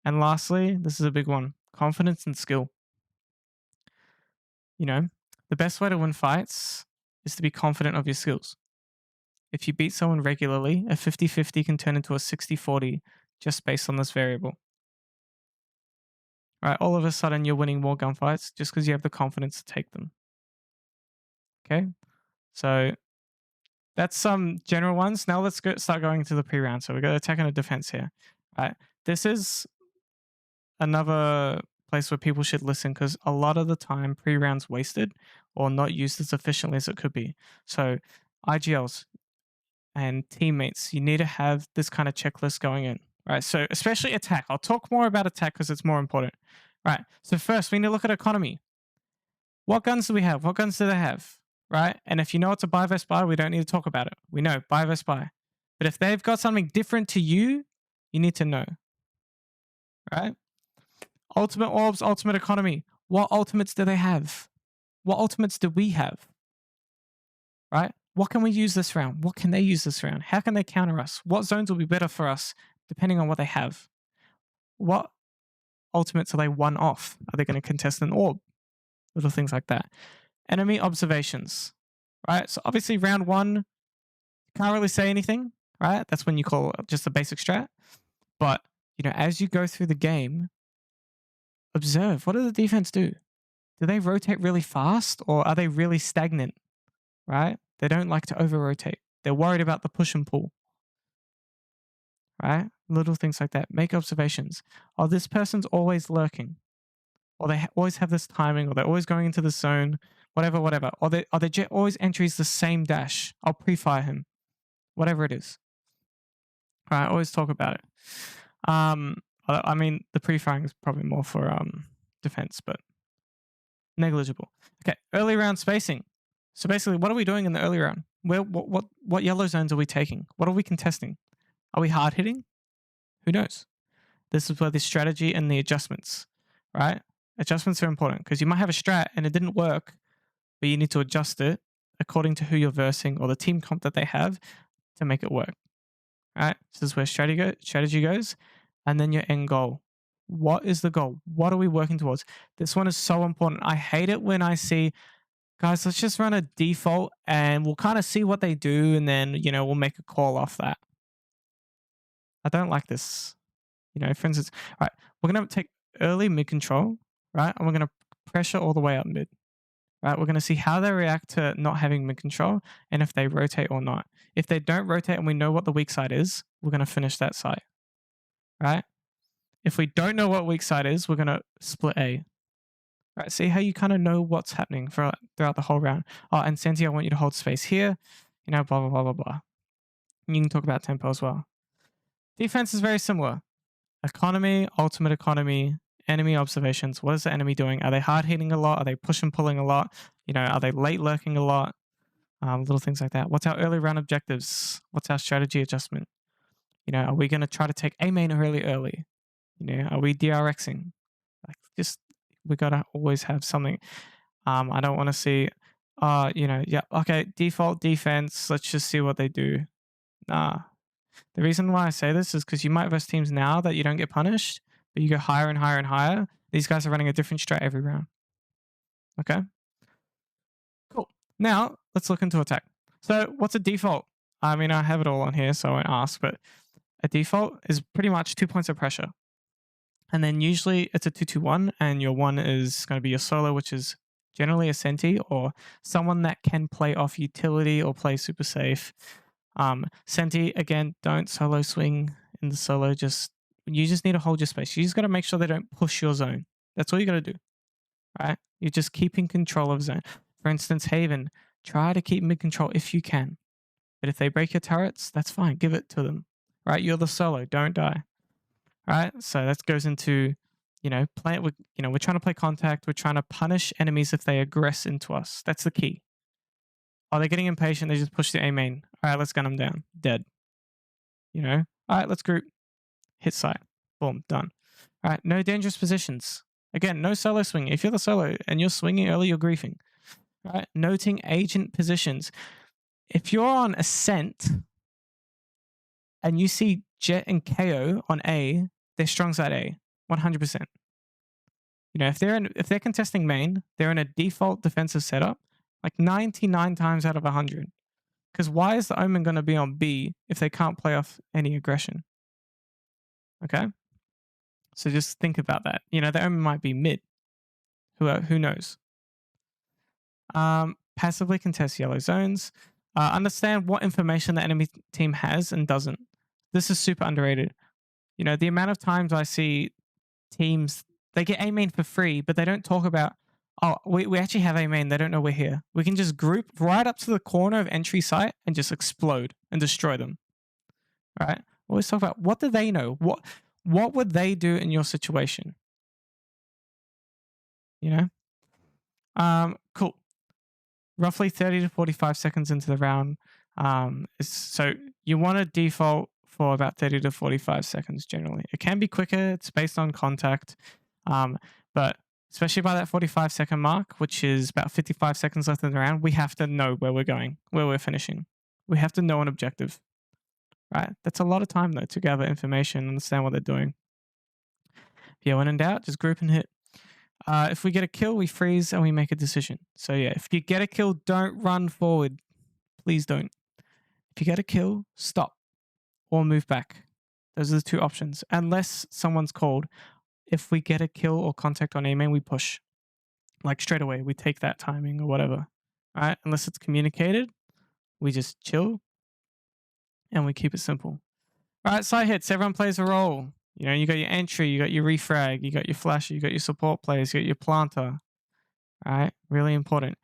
And lastly, this is a big one, confidence and skill. You know, the best way to win fights is to be confident of your skills. If you beat someone regularly, a 50-50 can turn into a 60-40 just based on this variable. Right, all of a sudden you're winning more gunfights just because you have the confidence to take them. Okay, so that's some general ones. Now let's start going into the pre-round. So we've got attack and a defense here. Right, this is another place where people should listen, because a lot of the time pre-round's wasted or not used as efficiently as it could be. So IGLs and teammates, you need to have this kind of checklist going in. Right, so especially attack. I'll talk more about attack because it's more important. Right, so first we need to look at economy. What guns do we have? What guns do they have? Right, and if you know it's a buy versus buy, we don't need to talk about it. We know buy versus buy. But if they've got something different to you, you need to know. Right, ultimate orbs, ultimate economy. What ultimates do they have? What ultimates do we have? Right, what can we use this round? What can they use this round? How can they counter us? What zones will be better for us depending on what they have? What ultimates are they one off? Are they going to contest an orb? Little things like that. Enemy observations, right? So obviously round one, can't really say anything, right? That's when you call just the basic strat. But, you know, as you go through the game, observe, what does the defense do? Do they rotate really fast, or are they really stagnant, right? They don't like to over-rotate. They're worried about the push and pull, right? Little things like that. Make observations. Oh, this person's always lurking, or they always have this timing, or they're always going into the zone, whatever. Or they always entries the same dash. I'll pre-fire him, whatever it is. All right, always talk about it. I mean, the pre-firing is probably more for defense, but negligible. Okay, early round spacing. So basically, what are we doing in the early round? What yellow zones are we taking? What are we contesting? Are we hard hitting? Who knows? This is where the strategy and the adjustments, right? Adjustments are important because you might have a strat and it didn't work, but you need to adjust it according to who you're versing or the team comp that they have to make it work. Right? This is where strategy goes, and then your end goal. What is the goal? What are we working towards? This one is so important. I hate it when I see, guys, let's just run a default and we'll kind of see what they do, and then, you know, we'll make a call off that. I don't like this. You know, for instance, all right, we're going to take early mid control, right? And we're going to pressure all the way up mid, right? We're going to see how they react to not having mid control and if they rotate or not. If they don't rotate and we know what the weak side is, we're going to finish that site, right? If we don't know what weak side is, we're going to split A. Right, see how you kind of know what's happening throughout the whole round. Oh, and Sensi, I want you to hold space here, you know, blah, blah, blah, blah, blah. And you can talk about tempo as well. Defense is very similar. Economy, ultimate economy, enemy observations. What is the enemy doing? Are they hard hitting a lot? Are they push and pulling a lot? You know, are they late lurking a lot? Little things like that. What's our early round objectives? What's our strategy adjustment? You know, are we going to try to take A main really early? You know, are we DRXing? Like, just, we got to always have something. I don't want to see, you know, yeah, okay, default defense. Let's just see what they do. Nah. The reason why I say this is because you might verse teams now that you don't get punished, but you go higher and higher and higher. These guys are running a different strat every round. Okay? Cool. Now, let's look into attack. So, what's a default? I mean, I have it all on here, so I won't ask, but a default is pretty much 2 points of pressure. And then usually it's a 2-2-1, and your 1 is going to be your solo, which is generally a Senti or someone that can play off utility or play super safe. Senti, again, don't solo swing in the solo. You just need to hold your space. You just got to make sure they don't push your zone. That's all you got to do. right? You're just keeping control of zone. For instance, Haven, try to keep mid control if you can. But if they break your turrets, that's fine. Give it to them, right? You're the solo. Don't die, right? So that goes into, we're trying to play contact. We're trying to punish enemies if they aggress into us. That's the key. Oh, they're getting impatient. They just push the A main. All right, let's gun them down. Dead. All right, let's group. Hit site. Boom, done. All right, no dangerous positions. Again, no solo swinging. If you're the solo and you're swinging early, you're griefing. All right, noting agent positions. If you're on Ascent and you see Jet and KO on A, they're strong side A, 100%. If they're contesting main, they're in a default defensive setup, like 99 times out of 100. Because why is the Omen going to be on B if they can't play off any aggression? Okay, so just think about that. The Omen might be mid. Who knows? Passively contest yellow zones. Understand what information the enemy team has and doesn't. This is super underrated. The amount of times I see teams, they get A main for free, but they don't talk about, oh, we actually have A main. They don't know we're here. We can just group right up to the corner of entry site and just explode and destroy them. Right? Always talk about, what do they know? What would they do in your situation? Cool. Roughly 30 to 45 seconds into the round. So you want to default for about 30 to 45 seconds generally. It can be quicker. It's based on contact. But especially by that 45-second mark, which is about 55 seconds left in the round, we have to know where we're going, where we're finishing. We have to know an objective. Right? That's a lot of time, though, to gather information, understand what they're doing. Yeah, when in doubt, just group and hit. If we get a kill, we freeze and we make a decision. So yeah, if you get a kill, don't run forward. Please don't. If you get a kill, stop or move back. Those are the two options. Unless someone's called. If we get a kill or contact on A main, we push. Like straight away, we take that timing or whatever. All right? Unless it's communicated, we just chill and we keep it simple. All right, side hits. Everyone plays a role. You got your entry, you got your refrag, you got your flasher, you got your support players, you got your planter. All right, really important.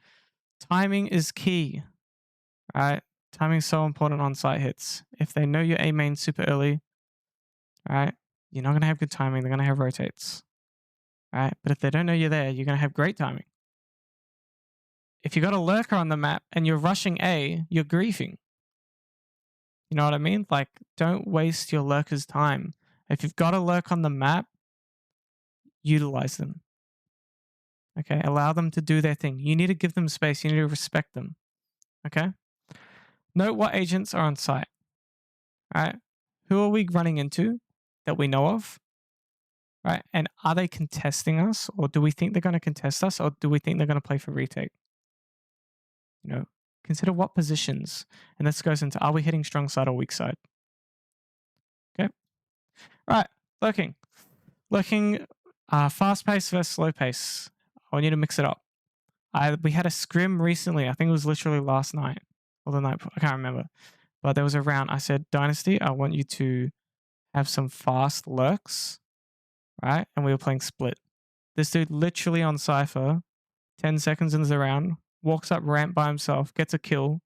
Timing is key. All right, timing is so important on site hits. If they know your A main super early, all right, you're not going to have good timing. They're going to have rotates. All right, but if they don't know you're there, you're going to have great timing. If you got a lurker on the map and you're rushing A, you're griefing. You know what I mean? Like, don't waste your lurker's time. If you've got a lurk on the map, utilize them. Okay, allow them to do their thing. You need to give them space. You need to respect them. Okay? Note what agents are on site. All right? Who are we running into that we know of? Right? And are they contesting us? Or do we think they're going to contest us? Or do we think they're going to play for retake? Consider what positions. And this goes into, are we hitting strong side or weak side? Okay? All right. Lurking. Lurking, fast pace versus slow pace. I want you to mix it up. We had a scrim recently. I think it was literally last night or the night before. I can't remember. But there was a round. I said, Dynasty, I want you to have some fast lurks, right? And we were playing split. This dude literally on Cypher, 10 seconds into the round, walks up ramp by himself, gets a kill,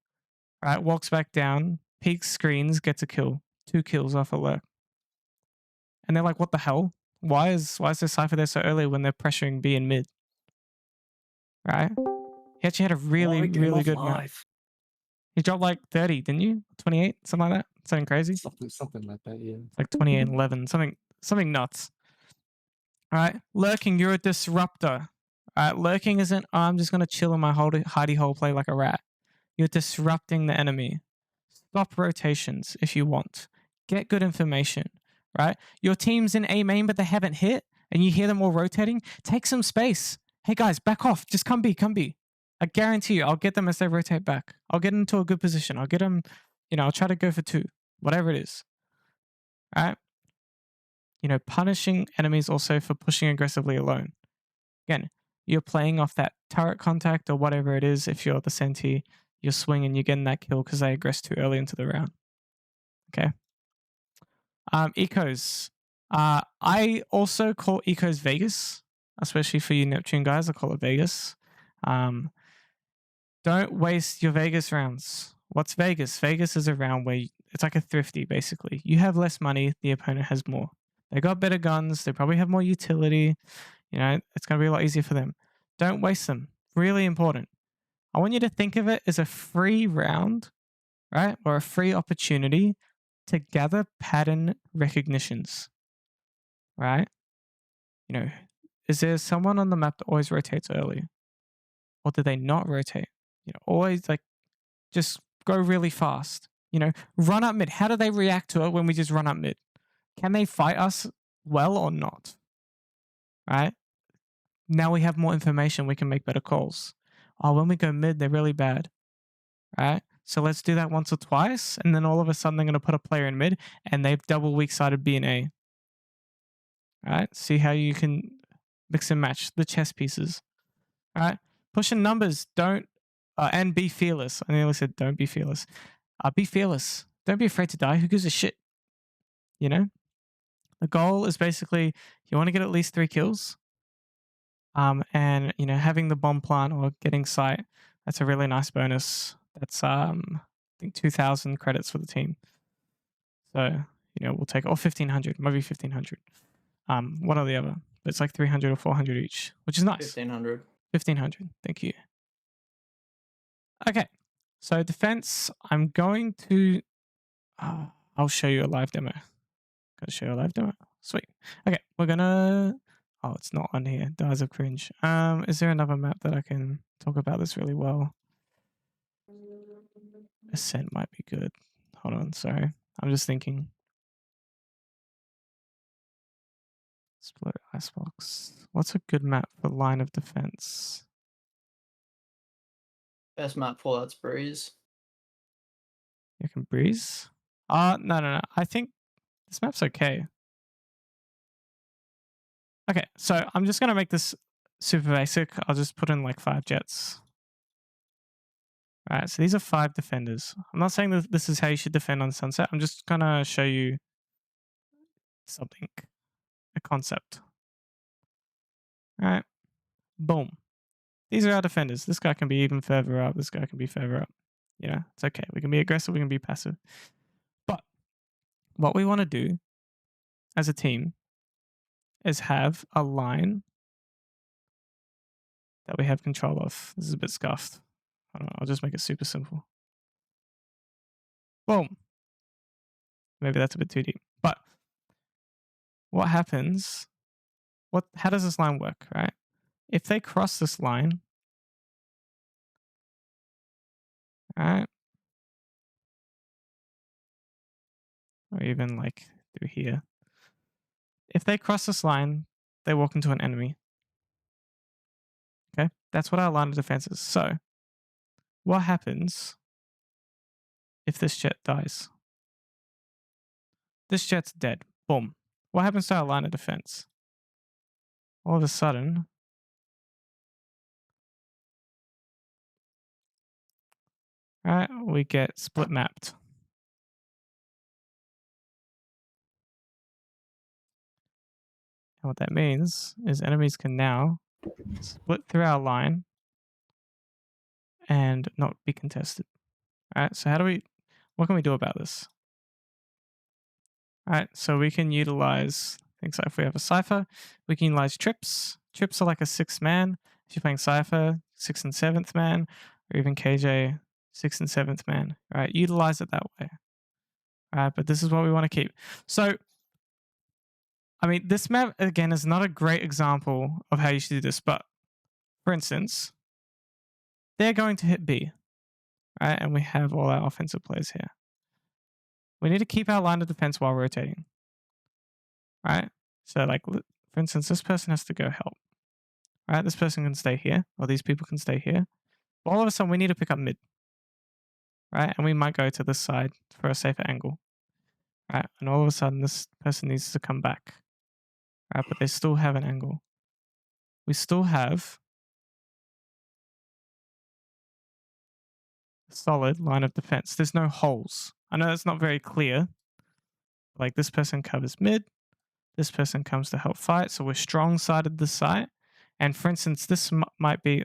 right? Walks back down, peeks screens, gets a kill. 2 kills off a lurk. And they're like, what the hell? Why is there Cypher there so early when they're pressuring B in mid? Right? He actually had a really good map. He dropped like 30, didn't you? 28? Something like that? Something crazy? Something like that, yeah. Like 28 and 11. Something nuts. All right. Lurking, you're a disruptor. All right. Lurking isn't, oh, I'm just going to chill in my hidey hole play like a rat. You're disrupting the enemy. Stop rotations if you want. Get good information, right? Your team's in A main, but they haven't hit, and you hear them all rotating. Take some space. Hey guys, back off. Just come B. I guarantee you, I'll get them as they rotate back. I'll get into a good position. I'll get them, I'll try to go for 2, whatever it is. All right? Punishing enemies also for pushing aggressively alone. Again, you're playing off that turret contact or whatever it is. If you're the Senti, you're swinging, you're getting that kill because they aggress too early into the round. Okay. Ecos. I also call Ecos Vegas. especially for you Neptune guys. I call it Vegas. Don't waste your Vegas rounds. What's Vegas? Vegas is a round where it's like a thrifty, basically. You have less money, the opponent has more. They got better guns, they probably have more utility. You know, it's going to be a lot easier for them. Don't waste them. Really important. I want you to think of it as a free round, right? Or a free opportunity to gather pattern recognitions, right? You know, is there someone on the map that always rotates early? Or do they not rotate? You know, always like just go really fast. You know, run up mid. How do they react to it when we just run up mid? Can they fight us well or not? Right? Now we have more information. We can make better calls. Oh, when we go mid, they're really bad. Right? So let's do that once or twice. And then all of a sudden, they're going to put a player in mid and they've double weak sided B and A. Right? See how you can mix and match the chess pieces. All right? Pushing numbers. Don't. And be fearless. I nearly said don't be fearless. Be fearless. Don't be afraid to die. Who gives a shit? You know? The goal is basically you want to get at least 3 kills. And, you know, having the bomb plant or getting sight, that's a really nice bonus. That's, I think 2,000 credits for the team. So, you know, we'll take, or 1,500, maybe 1,500. One or the other. But it's like 300 or 400 each, which is nice. 1,500. 1,500. Thank you. Okay. So defense, I'm going to, I'll show you a live demo. Gonna show you a live demo. Sweet. Okay. We're gonna, oh, it's not on here. Dies of cringe. Is there another map that I can talk about this really well? Ascent might be good. Hold on. Sorry. I'm just thinking. Split Icebox. What's a good map for line of defense? Best map for that's Breeze. You can breeze? No. I think this map's okay. Okay, so I'm just gonna make this super basic. I'll just put in like 5 jets. All right, so these are 5 defenders. I'm not saying that this is how you should defend on Sunset. I'm just gonna show you something, a concept. All right, boom. These are our defenders. This guy can be even further up. This guy can be further up. You know, it's okay. We can be aggressive. We can be passive. But what we want to do as a team is have a line that we have control of. This is a bit scuffed. I don't know. I'll just make it super simple. Boom. Maybe that's a bit too deep. But what happens? How does this line work, right? If they cross this line, right? Or even like through here. If they cross this line, they walk into an enemy. Okay? That's what our line of defense is. So, what happens if this jet dies? This jet's dead. Boom. What happens to our line of defense? All of a sudden, right, we get split mapped. And what that means is enemies can now split through our line and not be contested. All right, so what can we do about this? All right, so we can utilize things like if we have a Cypher, we can utilize trips. Trips are like a 6th man. If you're playing Cypher, 6th and 7th man, or even KJ, 6th and 7th man. All right, utilize it that way. All right, but this is what we want to keep. So, I mean, this map, again, is not a great example of how you should do this, but for instance, they're going to hit B, right? And we have all our offensive players here. We need to keep our line of defense while rotating, right? So, like, for instance, this person has to go help, right? This person can stay here, or these people can stay here. But all of a sudden, we need to pick up mid, right? And we might go to this side for a safer angle, right? And all of a sudden, this person needs to come back, right? But they still have an angle. We still have a solid line of defense. There's no holes. I know that's not very clear. Like this person covers mid. This person comes to help fight. So we're strong sided this side. And for instance, this might be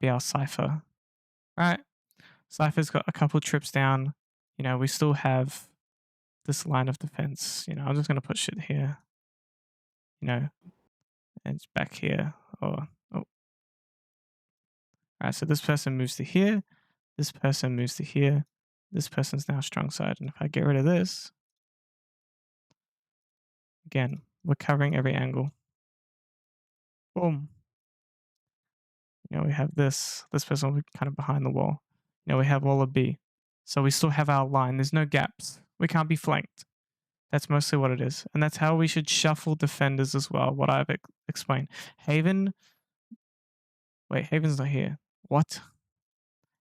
our Cypher, right? Cypher's got a couple trips down. You know, we still have this line of defense. You know, I'm just going to put shit here. You know, and it's back here. All right, so this person moves to here. This person moves to here. This person's now strong side. And if I get rid of this, again, we're covering every angle. Boom. You know, we have this person will be kind of behind the wall. You know, we have all of B. So we still have our line. There's no gaps. We can't be flanked. That's mostly what it is. And that's how we should shuffle defenders as well, what I've explained. Haven's not here. What?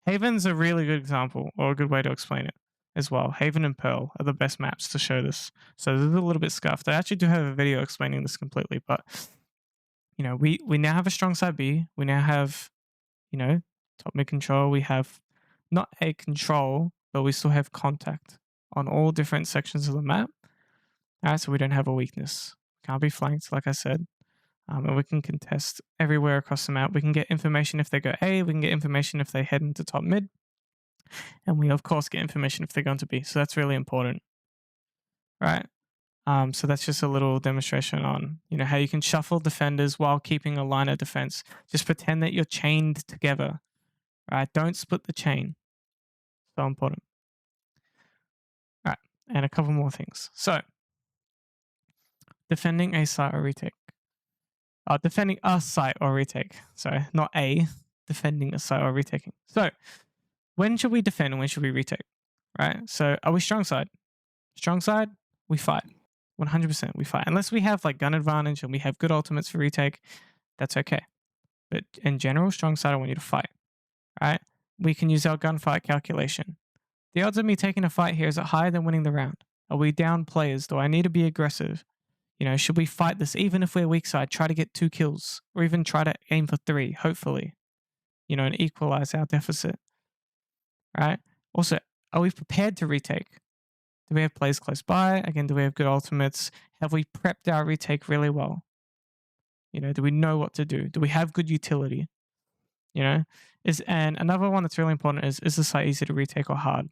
Haven's a really good example, or a good way to explain it as well. Haven and Pearl are the best maps to show this. So this is a little bit scuffed. I actually do have a video explaining this completely, but you know, we now have a strong side B. We now have, you know, top mid control. We have not a control, but we still have contact on all different sections of the map. All right, so we don't have a weakness. Can't be flanked, like I said. And we can contest everywhere across the map. We can get information if they go A. We can get information if they head into top mid. And we, of course, get information if they go into B. So that's really important. Right? So that's just a little demonstration on, you know, how you can shuffle defenders while keeping a line of defense. Just pretend that you're chained together. Right? Don't split the chain. So important. All right. And a couple more things. So, defending a site or retake. Defending a site or retake. Sorry, not a. Defending a site or retaking. So, when should we defend and when should we retake? Right? So, are we strong side? Strong side, we fight. 100% we fight. Unless we have like gun advantage and we have good ultimates for retake, that's okay. But in general, strong side, I want you to fight. Right? We can use our gunfight calculation. The odds of me taking a fight here, is it higher than winning the round? Are we down players? Do I need to be aggressive? You know, should we fight this even if we're weak side? Try to get 2 kills or even try to aim for 3, hopefully, you know, and equalize our deficit. Right? Also, are we prepared to retake? Do we have plays close by? Again, do we have good ultimates? Have we prepped our retake really well? You know, do we know what to do? Do we have good utility? You know, and another one that's really important is the site easy to retake or hard?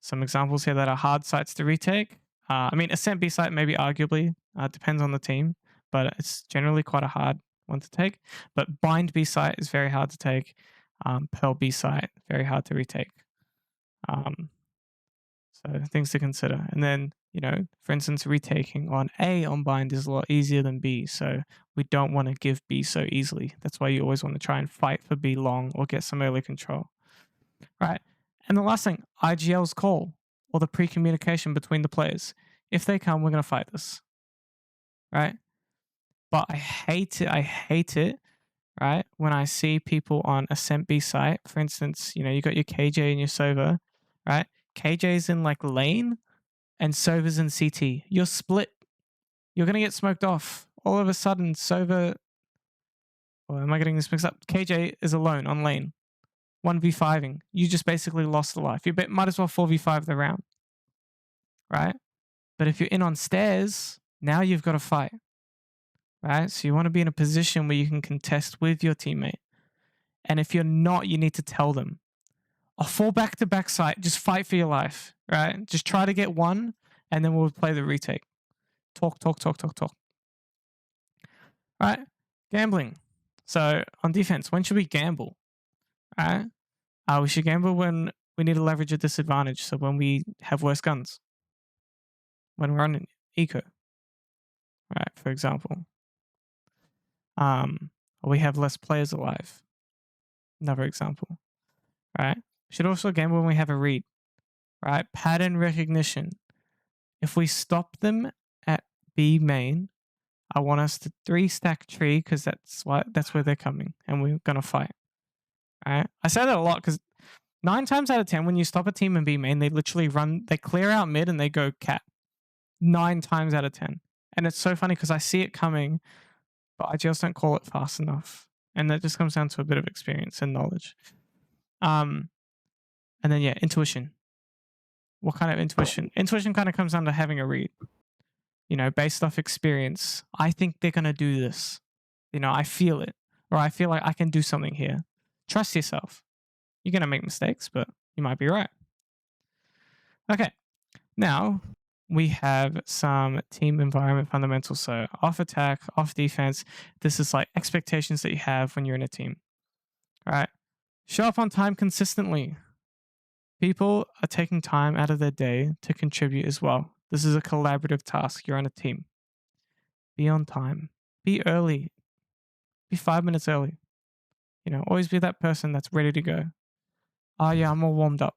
Some examples here that are hard sites to retake. I mean, Ascent B site maybe arguably depends on the team, but it's generally quite a hard one to take. But Bind B site is very hard to take. Pearl B site, very hard to retake. So things to consider. And then, you know, for instance, retaking on A on Bind is a lot easier than B. So we don't want to give B so easily. That's why you always want to try and fight for B long or get some early control. Right. And the last thing, IGL's call or the pre-communication between the players. If they come, we're going to fight this. Right? But I hate it, right? When I see people on Ascent B site, for instance, you know, you got your KJ and your Sova, right? KJ's in like lane and Sova's in CT. You're split. You're going to get smoked off. All of a sudden, Sova, or am I getting this mixed up? KJ is alone on lane. 1v5ing. You just basically lost a life. You might as well 4v5 the round. Right? But if you're in on stairs, now you've got to fight. Right? So you want to be in a position where you can contest with your teammate. And if you're not, you need to tell them. I'll fall back to back site. Just fight for your life. Right? Just try to get one and then we'll play the retake. Talk. Right? Gambling. So on defense, when should we gamble? Right? We should gamble when we need to leverage a disadvantage. So when we have worse guns. When we're on an eco. Right, for example. Or we have less players alive. Another example. Right? We should also gamble when we have a read. Right? Pattern recognition. If we stop them at B main, I want us to 3-stack tree because that's where they're coming and we're gonna fight. Right? I say that a lot because 9 times out of 10, when you stop a team in B main, they literally they clear out mid and they go cat. 9 times out of 10. And it's so funny because I see it coming, but I just don't call it fast enough. And that just comes down to a bit of experience and knowledge. And then, yeah, intuition. What kind of intuition? Intuition kind of comes down to having a read. based off experience, I think they're going to do this. I feel it, or I feel like I can do something here. Trust yourself. You're going to make mistakes, but you might be right. Okay. Now we have some team environment fundamentals. So off attack, off defense. This is like expectations that you have when you're in a team. All right. Show up on time consistently. People are taking time out of their day to contribute as well. This is a collaborative task. You're on a team. Be on time. Be early. Be 5 minutes early. Always be that person that's ready to go. Oh, yeah, I'm all warmed up.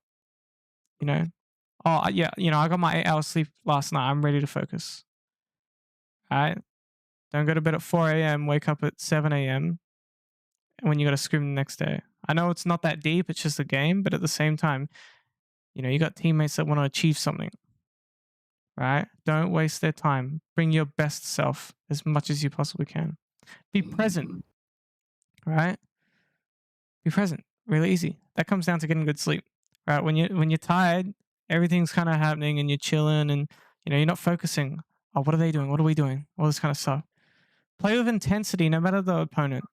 Oh, yeah, I got my 8 hours sleep last night. I'm ready to focus. All right? Don't go to bed at 4 a.m., wake up at 7 a.m. when you got to scream the next day. I know it's not that deep. It's just a game. But at the same time, you got teammates that want to achieve something. Right? Don't waste their time. Bring your best self as much as you possibly can. Be present. Right? Be present. Really easy. That comes down to getting good sleep. Right? When you're tired, everything's kind of happening and you're chilling and you're not focusing. Oh, what are they doing? What are we doing? All this kind of stuff. Play with intensity no matter the opponent.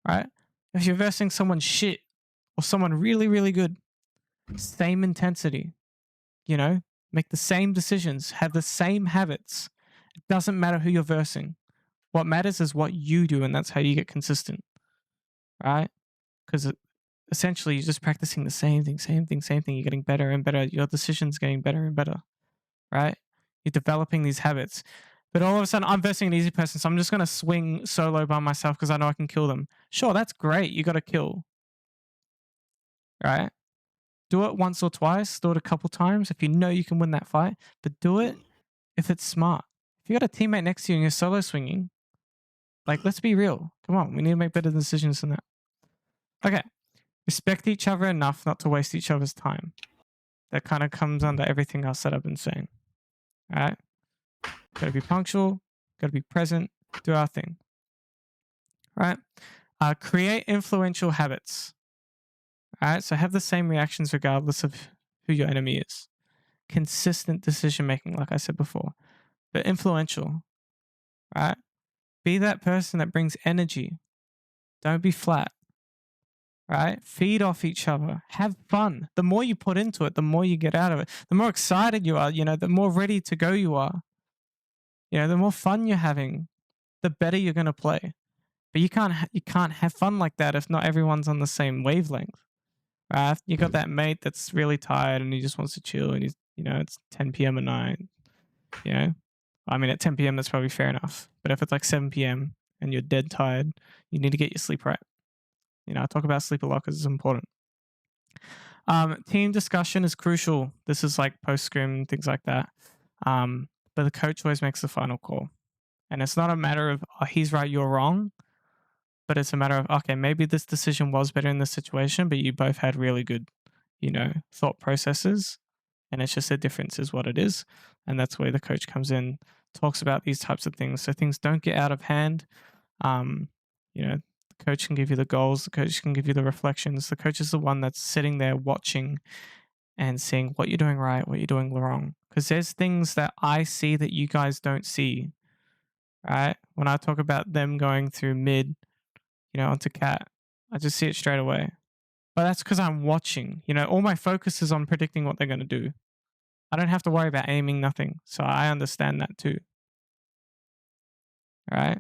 Right? If you're versing someone shit or someone really, really good, same intensity. Make the same decisions, have the same habits. It doesn't matter who you're versing. What matters is what you do, and that's how you get consistent. Right? Because essentially you're just practicing the same thing. You're getting better and better. Your decision's getting better and better. Right? You're developing these habits. But all of a sudden, I'm versing an easy person, so I'm just going to swing solo by myself because I know I can kill them. Sure, that's great. You got to kill. Right? Do it once or twice. Do it a couple times if you know you can win that fight. But do it if it's smart. If you got a teammate next to you and you're solo swinging, let's be real. Come on, we need to make better decisions than that. Okay. Respect each other enough not to waste each other's time. That kind of comes under everything else that I've been saying. All right? Got to be punctual. Got to be present. Do our thing. All right? Create influential habits. All right? So have the same reactions regardless of who your enemy is. Consistent decision making, like I said before. But influential. Right? Be that person that brings energy. Don't be flat. Right? Feed off each other. Have fun. The more you put into it, the more you get out of it. The more excited you are, the more ready to go you are. The more fun you're having, the better you're going to play. But you can't have fun like that if not everyone's on the same wavelength. Right? You got that mate that's really tired and he just wants to chill and he's, it's 10 p.m. at night. I mean, at 10 p.m. that's probably fair enough. But if it's like 7 p.m. and you're dead tired, you need to get your sleep right. I talk about sleep a lot because it's important. Team discussion is crucial. This is like post-scrim, things like that. But the coach always makes the final call. And it's not a matter of, oh, he's right, you're wrong. But it's a matter of, okay, maybe this decision was better in this situation, but you both had really good, thought processes. And it's just the difference is what it is. And that's where the coach comes in, talks about these types of things. So things don't get out of hand. The coach can give you the goals. The coach can give you the reflections. The coach is the one that's sitting there watching and seeing what you're doing right, what you're doing wrong. Because there's things that I see that you guys don't see, right? When I talk about them going through mid, onto cat, I just see it straight away. But that's because I'm watching. All my focus is on predicting what they're going to do. I don't have to worry about aiming, nothing. So I understand that too. Right?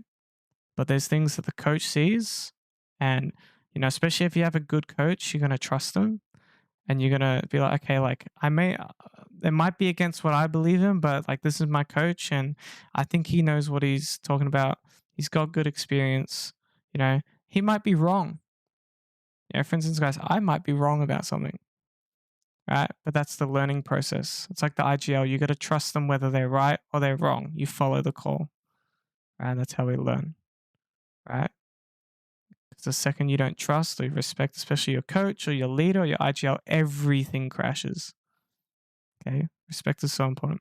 But there's things that the coach sees. And, especially if you have a good coach, you're going to trust them. And you're going to be like, okay, it might be against what I believe in, but this is my coach. And I think he knows what he's talking about. He's got good experience. He might be wrong. For instance, guys, I might be wrong about something. Right? But that's the learning process. It's like the IGL. You got to trust them whether they're right or they're wrong. You follow the call. Right? That's how we learn. Right? Because the second you don't trust or you respect, especially your coach or your leader or your IGL, everything crashes. Okay? Respect is so important.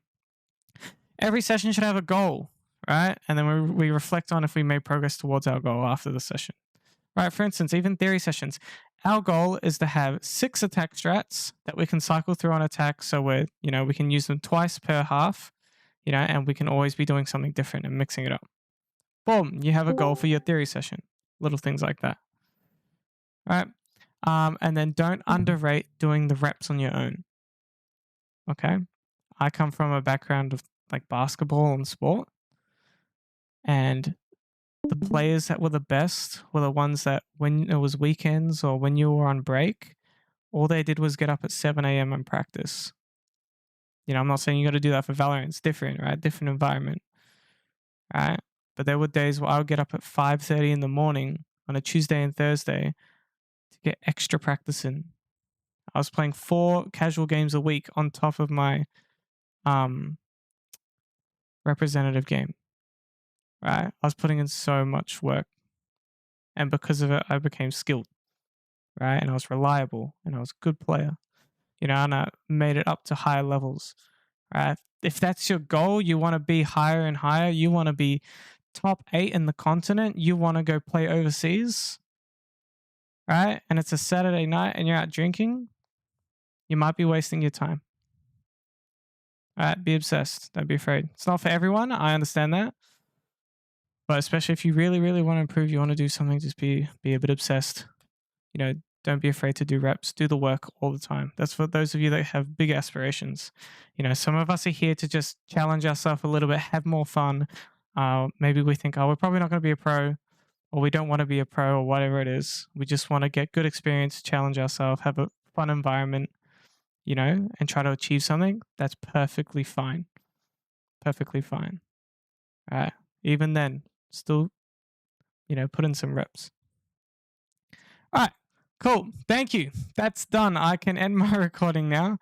Every session should have a goal. Right? And then we reflect on if we made progress towards our goal after the session. Right? For instance, even theory sessions. Our goal is to have 6 attack strats that we can cycle through on attack, so we can use them twice per half. you know, and we can always be doing something different and mixing it up. Boom, you have a goal for your theory session. Little things like that. All right. And then don't underrate doing the reps on your own. Okay. I come from a background of like basketball and sport. And the players that were the best were the ones that when it was weekends or when you were on break, all they did was get up at 7 a.m. and practice. You know, I'm not saying you got to do that for Valorant. It's different, right? Different environment, right? But there were days where I would get up at 5:30 in the morning on a Tuesday and Thursday to get extra practice in. I was playing 4 casual games a week on top of my representative game, right? I was putting in so much work. And because of it, I became skilled, right? And I was reliable and I was a good player, you know, and I made it up to higher levels, right? If that's your goal, you want to be higher and higher, you want to be top 8 in the continent, you want to go play overseas, right? And it's a Saturday night and you're out drinking, you might be wasting your time. All right, be obsessed. Don't be afraid. It's not for everyone. I understand that. But especially if you really, really want to improve, you want to do something, just be a bit obsessed. You know, don't be afraid to do reps. Do the work all the time. That's for those of you that have big aspirations. You know, some of us are here to just challenge ourselves a little bit, have more fun. Maybe we think, oh, we're probably not going to be a pro, or we don't want to be a pro, or whatever it is. We just want to get good experience, challenge ourselves, have a fun environment, you know, and try to achieve something. That's perfectly fine. Perfectly fine. All right. Even then, still, you know, put in some reps. All right. Cool. Thank you. That's done. I can end my recording now.